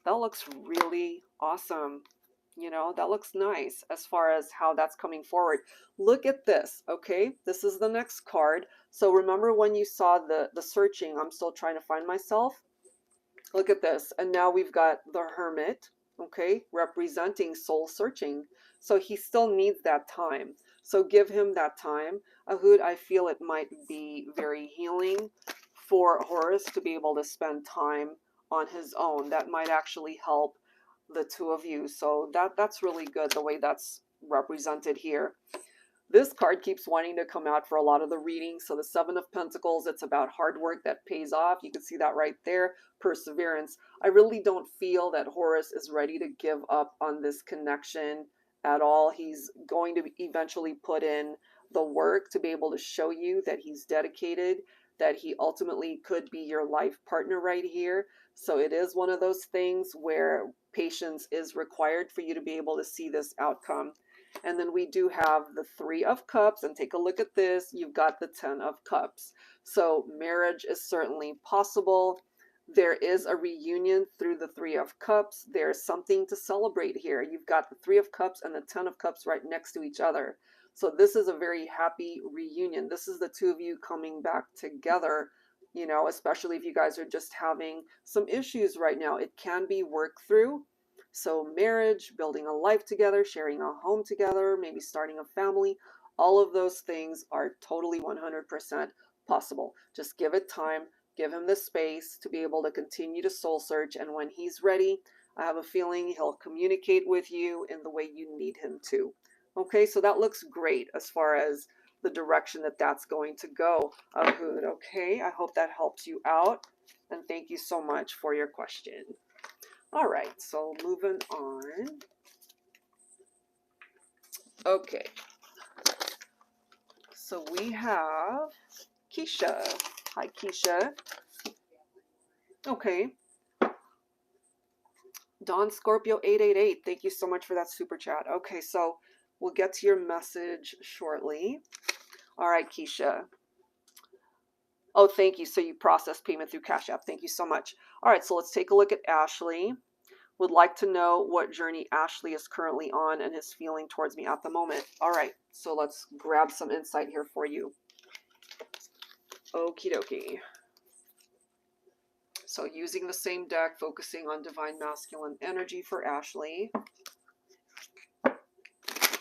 that looks really awesome. You know, that looks nice as far as how that's coming forward. Look at this, okay? This is the next card. So remember when you saw the searching, I'm still trying to find myself. Look at this. And now we've got the Hermit, okay, representing soul searching. So he still needs that time. So give him that time. Ahud, I feel it might be very healing for Horus to be able to spend time on his own. That might actually help the two of you. So that's really good the way that's represented here. This card keeps wanting to come out for a lot of the readings. So the Seven of Pentacles, it's about hard work that pays off. You can see that right there. Perseverance. I really don't feel that Horus is ready to give up on this connection at all. He's going to eventually put in the work to be able to show you that he's dedicated, that he ultimately could be your life partner right here. So it is one of those things where patience is required for you to be able to see this outcome. And then we do have the Three of Cups, and take a look at this. You've got the Ten of Cups. So marriage is certainly possible. There is a reunion through the Three of Cups. There's something to celebrate here. You've got the Three of Cups and the Ten of Cups right next to each other. So this is a very happy reunion. This is the two of you coming back together, you know, especially if you guys are just having some issues right now. It can be worked through. So marriage, building a life together, sharing a home together, maybe starting a family, all of those things are totally 100% possible. Just give it time, give him the space to be able to continue to soul search. And when he's ready, I have a feeling he'll communicate with you in the way you need him to. Okay, so that looks great as far as the direction that that's going to go. Ahud, okay, I hope that helps you out. And thank you so much for your question. All right, so moving on. Okay. So we have Keisha. Hi, Keisha. Okay. Dawn Scorpio 888. Thank you so much for that super chat. Okay, so we'll get to your message shortly. All right, Keisha. Oh, thank you. So you processed payment through Cash App. Thank you so much. All right, so let's take a look at Ashley. Would like to know what journey Ashley is currently on and his feeling towards me at the moment. All right, so let's grab some insight here for you. Okie dokie. So using the same deck, focusing on divine masculine energy for Ashley.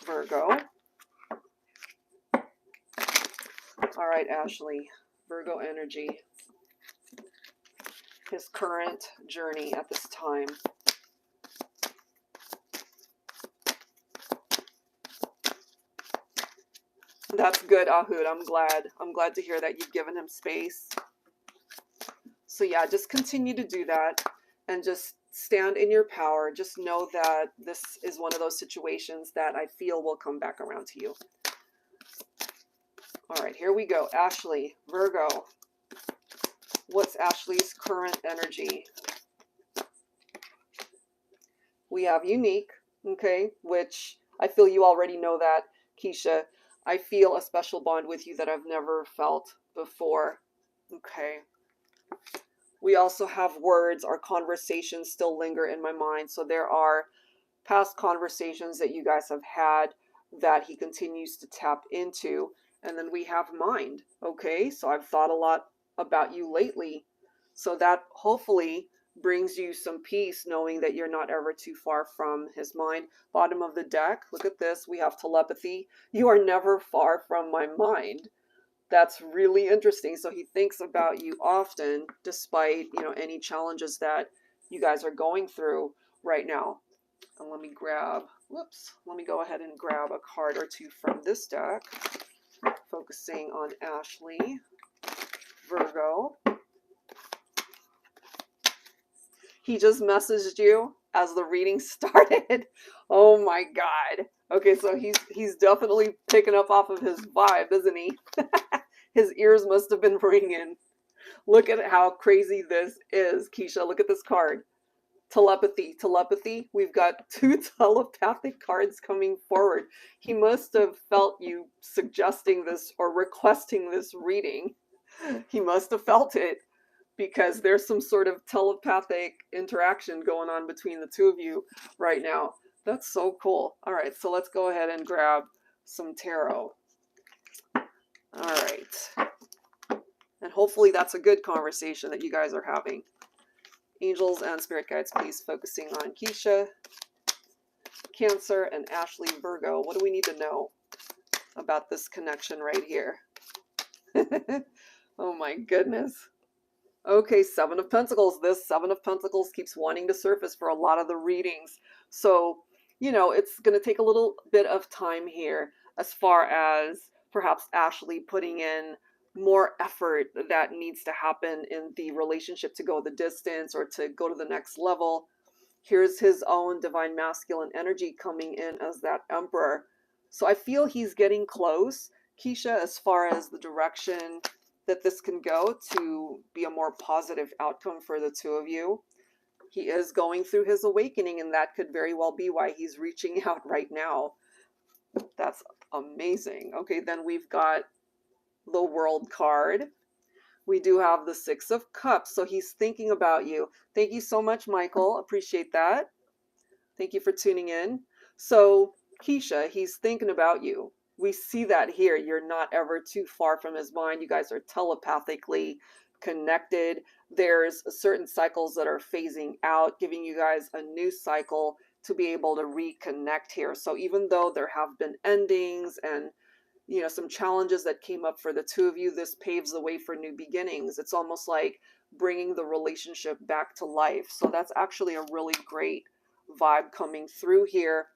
Virgo. All right, Ashley. Virgo energy. His current journey at this time. That's good, Ahud. I'm glad. I'm glad to hear that you've given him space. So yeah, just continue to do that and just stand in your power. Just know that this is one of those situations that I feel will come back around to you. All right, here we go. Ashley, Virgo. What's Ashley's current energy? We have unique, okay, which I feel you already know that, Keisha. I feel a special bond with you that I've never felt before. Okay. We also have words. Our conversations still linger in my mind. So there are past conversations that you guys have had that he continues to tap into. And then we have mind. Okay. So I've thought a lot about you lately. So that hopefully brings you some peace knowing that you're not ever too far from his mind. Bottom of the deck. Look at this. We have telepathy. You are never far from my mind. That's really interesting. So he thinks about you often, despite, you know, any challenges that you guys are going through right now. And let me go ahead and grab a card or two from this deck, focusing on Ashley, Virgo. He just messaged you as the reading started. Oh my God. Okay, so he's definitely picking up off of his vibe, isn't he? His ears must have been ringing. Look at how crazy this is, Keisha. Look at this card. Telepathy. Telepathy. We've got 2 telepathic cards coming forward. He must have felt you suggesting this or requesting this reading. He must have felt it because there's some sort of telepathic interaction going on between the two of you right now. That's so cool. All right, so let's go ahead and grab some tarot. All right. And hopefully that's a good conversation that you guys are having. Angels and spirit guides, please, focusing on Keisha, Cancer, and Ashley, Virgo. What do we need to know about this connection right here? Oh my goodness. Okay, 7 of Pentacles. This 7 of Pentacles keeps wanting to surface for a lot of the readings. So, you know, it's going to take a little bit of time here as far as perhaps Ashley putting in more effort that needs to happen in the relationship to go the distance or to go to the next level. Here's his own divine masculine energy coming in as that Emperor. So I feel he's getting close, Keisha, as far as the direction that this can go to be a more positive outcome for the two of you. He is going through his awakening, and that could very well be why he's reaching out right now. That's amazing. Okay, then we've got the World card. We do have the 6 of Cups, so he's thinking about you. Thank you so much, Michael. Appreciate that. Thank you for tuning in. So, Keisha, he's thinking about you. We see that here. You're not ever too far from his mind. You guys are telepathically connected. There's certain cycles that are phasing out, giving you guys a new cycle to be able to reconnect here. So even though there have been endings and, you know, some challenges that came up for the two of you, this paves the way for new beginnings. It's almost like bringing the relationship back to life. So that's actually a really great vibe coming through here.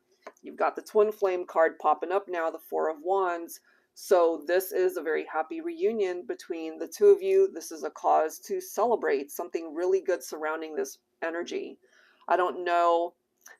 You've got the twin flame card popping up now, the 4 of Wands. So this is a very happy reunion between the two of you. This is a cause to celebrate, something really good surrounding this energy. I don't know.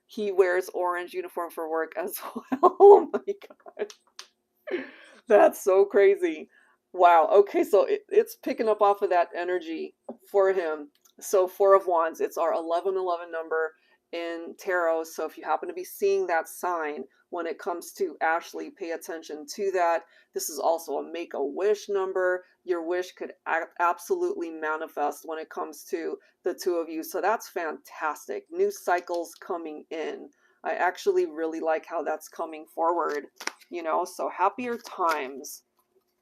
He wears orange uniform for work as well. Oh my God. That's so crazy. Wow. Okay, so it's picking up off of that energy for him. So 4 of Wands, it's our 1111 number in tarot. So if you happen to be seeing that sign when it comes to Ashley, pay attention to that. This is also a make-a-wish number. Your wish could absolutely manifest when it comes to the two of you. So that's fantastic. New cycles coming in. I actually really like how that's coming forward, you know, so happier times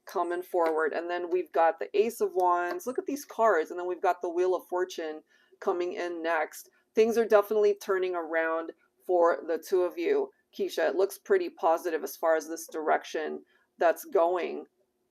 coming forward. And then we've got the Ace of Wands. Look at these cards. And then we've got the Wheel of Fortune coming in next. Things are definitely turning around for the two of you. Keisha, it looks pretty positive as far as this direction that's going.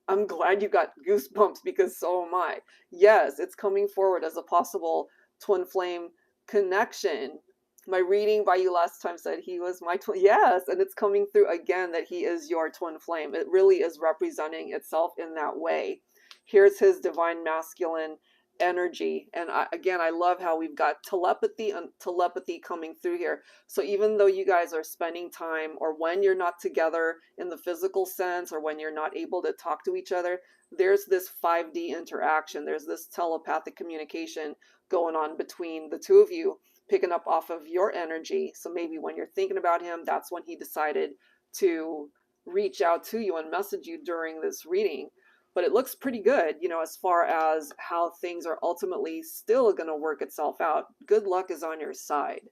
I'm glad you got goosebumps because so am I. Yes, it's coming forward as a possible twin flame connection. My reading by you last time said he was my twin. Yes, and it's coming through again that he is your twin flame. It really is representing itself in that way. Here's his divine masculine energy. And again, I love how we've got telepathy and telepathy coming through here. So even though you guys are spending time, or when you're not together in the physical sense, or when you're not able to talk to each other, there's this 5D interaction. There's this telepathic communication going on between the two of you, picking up off of your energy. So maybe when you're thinking about him, that's when he decided to reach out to you and message you during this reading. But it looks pretty good, you know, as far as how things are ultimately still going to work itself out. Good luck is on your side,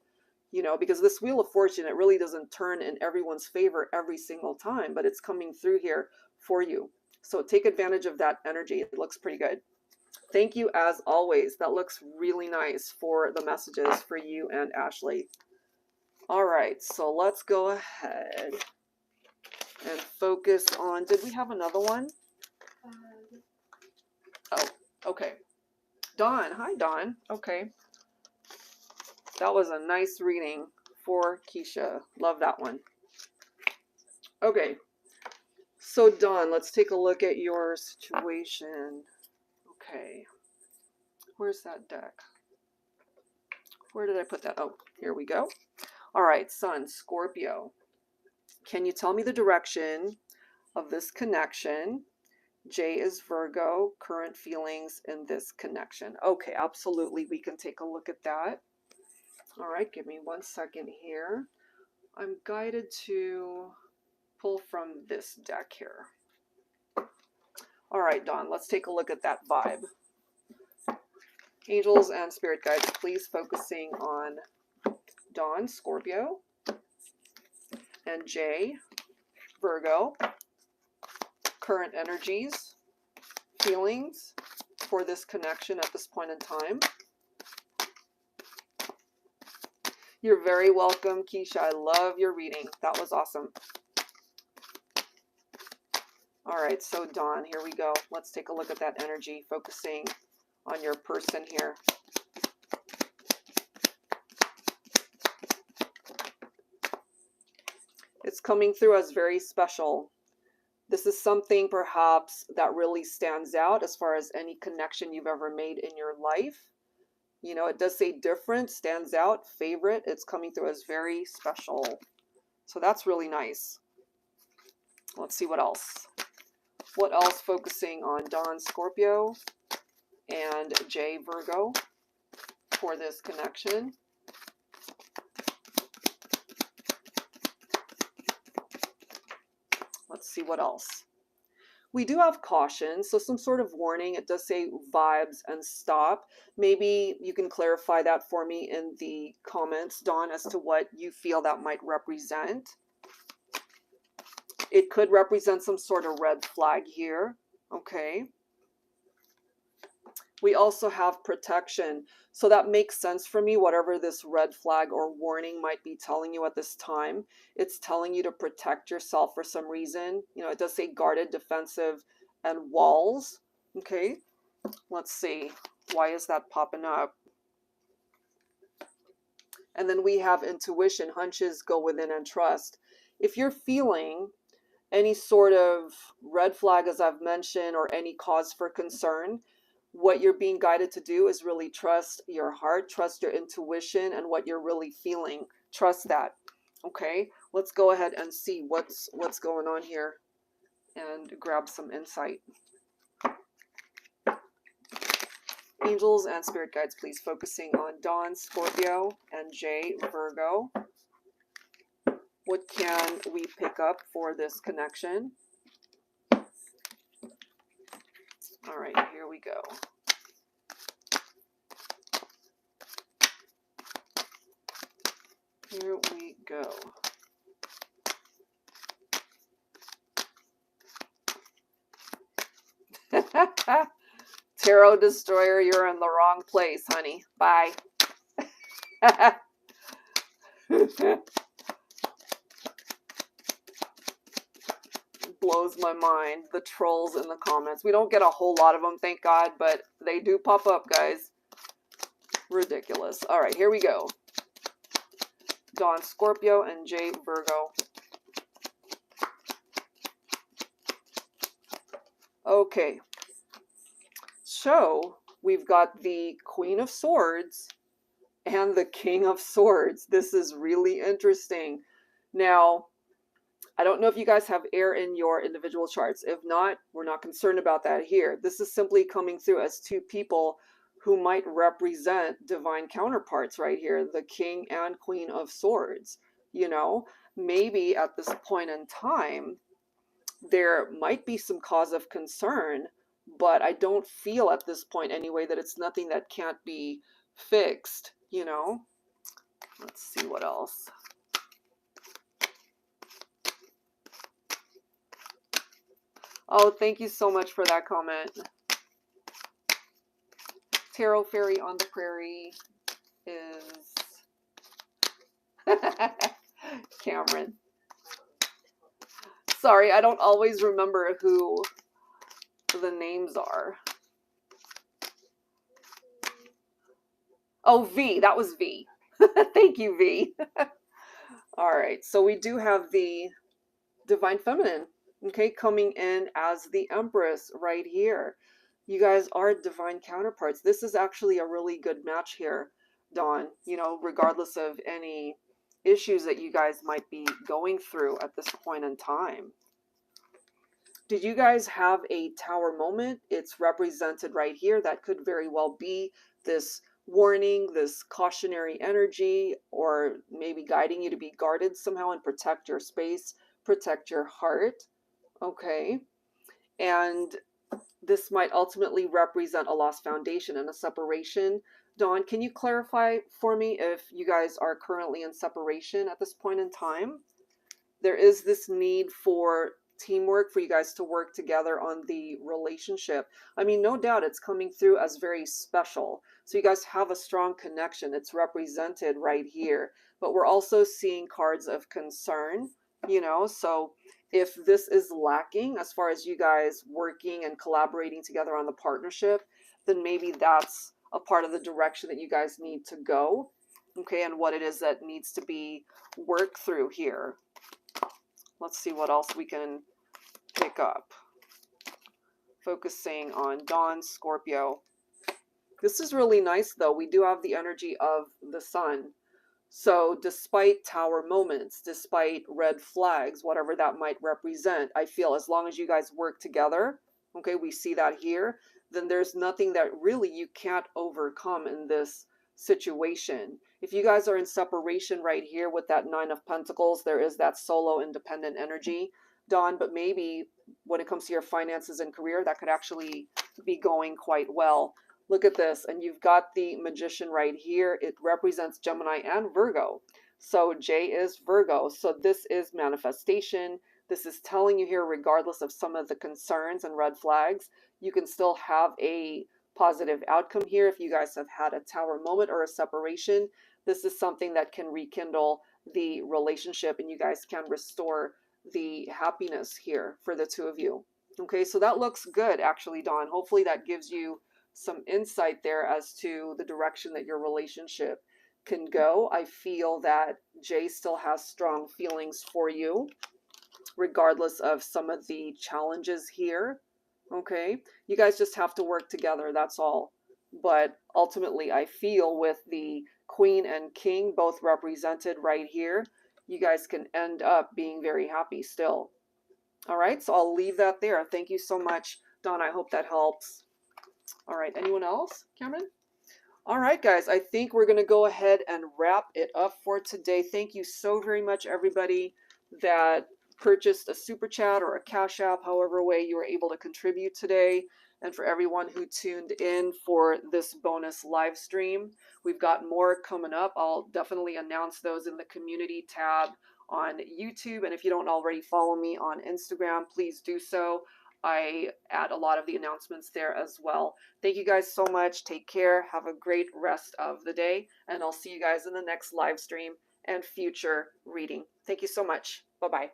you know, because this Wheel of Fortune, it really doesn't turn in everyone's favor every single time, but it's coming through here for you. So take advantage of that energy. It looks pretty good. Thank you as always. That looks really nice for the messages for you and Ashley. All right, so let's go ahead and focus on, did we have another one? Oh, okay. Dawn. Hi, Dawn. Okay. That was a nice reading for Keisha. Love that one. Okay. So, Dawn, let's take a look at your situation. Okay. Where's that deck? Where did I put that? Oh, here we go. All right, Sun, Scorpio. Can you tell me the direction of this connection? J is Virgo, current feelings in this connection. Okay, absolutely. We can take a look at that. All right, give me 1 second here. I'm guided to pull from this deck here. All right, Dawn, let's take a look at that vibe. Angels and spirit guides, please focusing on Dawn, Scorpio, and J, Virgo, current energies, feelings for this connection at this point in time. You're very welcome, Keisha. I love your reading. That was awesome. All right, so Dawn, here we go. Let's take a look at that energy, focusing on your person here. It's coming through as very special. This is something perhaps that really stands out as far as any connection you've ever made in your life. You know, it does say different, stands out, favorite. It's coming through as very special. So that's really nice. Let's see what else. What else focusing on Dawn, Scorpio, and J, Virgo for this connection. Let's see what else. We do have caution, so some sort of warning. It does say vibes and stop. Maybe you can clarify that for me in the comments, Dawn, as to what you feel that might represent. It could represent some sort of red flag here. Okay. We also have protection. So that makes sense for me, whatever this red flag or warning might be telling you at this time. It's telling you to protect yourself for some reason. You know, it does say guarded, defensive, and walls. Okay, let's see. Why is that popping up? And then we have intuition, hunches, go within and trust. If you're feeling any sort of red flag, as I've mentioned, or any cause for concern, what you're being guided to do is really trust your heart, trust your intuition, and what you're really feeling. Trust that. Okay, let's go ahead and see what's going on here and grab some insight. Angels and spirit guides, please focusing on Dawn, Scorpio, and J, Virgo. What can we pick up for this connection? All right, here we go. Here we go. Tarot Destroyer, you're in the wrong place, honey. Bye. Blows my mind. The trolls in the comments. We don't get a whole lot of them, thank God, but they do pop up, guys. Ridiculous. All right, here we go. Dawn Scorpio and Jay Virgo. Okay. So, we've got the Queen of Swords and the King of Swords. This is really interesting. Now, I don't know if you guys have air in your individual charts. If not, we're not concerned about that here. This is simply coming through as two people who might represent divine counterparts right here, the King and Queen of Swords. You know, maybe at this point in time, there might be some cause of concern, but I don't feel at this point anyway that it's nothing that can't be fixed, you know. Let's see what else. Oh, thank you so much for that comment. Tarot Fairy on the Prairie is Cameron. Sorry, I don't always remember who the names are. Oh, V. That was V. Thank you, V. All right, so we do have the Divine Feminine, okay, coming in as the Empress right here. You guys are divine counterparts. This is actually a really good match here, Dawn, you know, regardless of any issues that you guys might be going through at this point in time. Did you guys have a tower moment? It's represented right here. That could very well be this warning, this cautionary energy, or maybe guiding you to be guarded somehow and protect your space, protect your heart. Okay. And this might ultimately represent a lost foundation and a separation. Dawn, can you clarify for me if you guys are currently in separation at this point in time? There is this need for teamwork, for you guys to work together on the relationship. I mean, no doubt it's coming through as very special. So you guys have a strong connection. It's represented right here. But we're also seeing cards of concern, you know, so if this is lacking as far as you guys working and collaborating together on the partnership, then maybe that's a part of the direction that you guys need to go, okay, and what it is that needs to be worked through here. Let's see what else we can pick up. Focusing on Dawn Scorpio. This is really nice, though. We do have the energy of the sun. So despite tower moments, despite red flags, whatever that might represent, I feel as long as you guys work together, okay, we see that here, then there's nothing that really you can't overcome in this situation. If you guys are in separation right here with that Nine of Pentacles, there is that solo independent energy, Dawn, but maybe when it comes to your finances and career, that could actually be going quite well. Look at this, and you've got the Magician right here. It represents Gemini and Virgo. So J is Virgo. So this is manifestation. This is telling you here, regardless of some of the concerns and red flags, you can still have a positive outcome here. If you guys have had a tower moment or a separation, this is something that can rekindle the relationship and you guys can restore the happiness here for the two of you. Okay, so that looks good, actually, Dawn. Hopefully that gives you some insight there as to the direction that your relationship can go. I feel that Jay still has strong feelings for you, regardless of some of the challenges here. Okay, you guys just have to work together, that's all. But ultimately, I feel with the Queen and King both represented right here, you guys can end up being very happy still. All right, so I'll leave that there. Thank you so much, Dawn. I hope that helps. All right, anyone else? Cameron? All right, guys, I think we're going to go ahead and wrap it up for today. Thank you so very much, everybody that purchased a Super Chat or a Cash App, however way you were able to contribute today. And for everyone who tuned in for this bonus live stream. We've got more coming up. I'll definitely announce those in the community tab on YouTube. And if you don't already follow me on Instagram, please do so. I add a lot of the announcements there as well. Thank you guys so much. Take care. Have a great rest of the day. And I'll see you guys in the next live stream and future reading. Thank you so much. Bye-bye.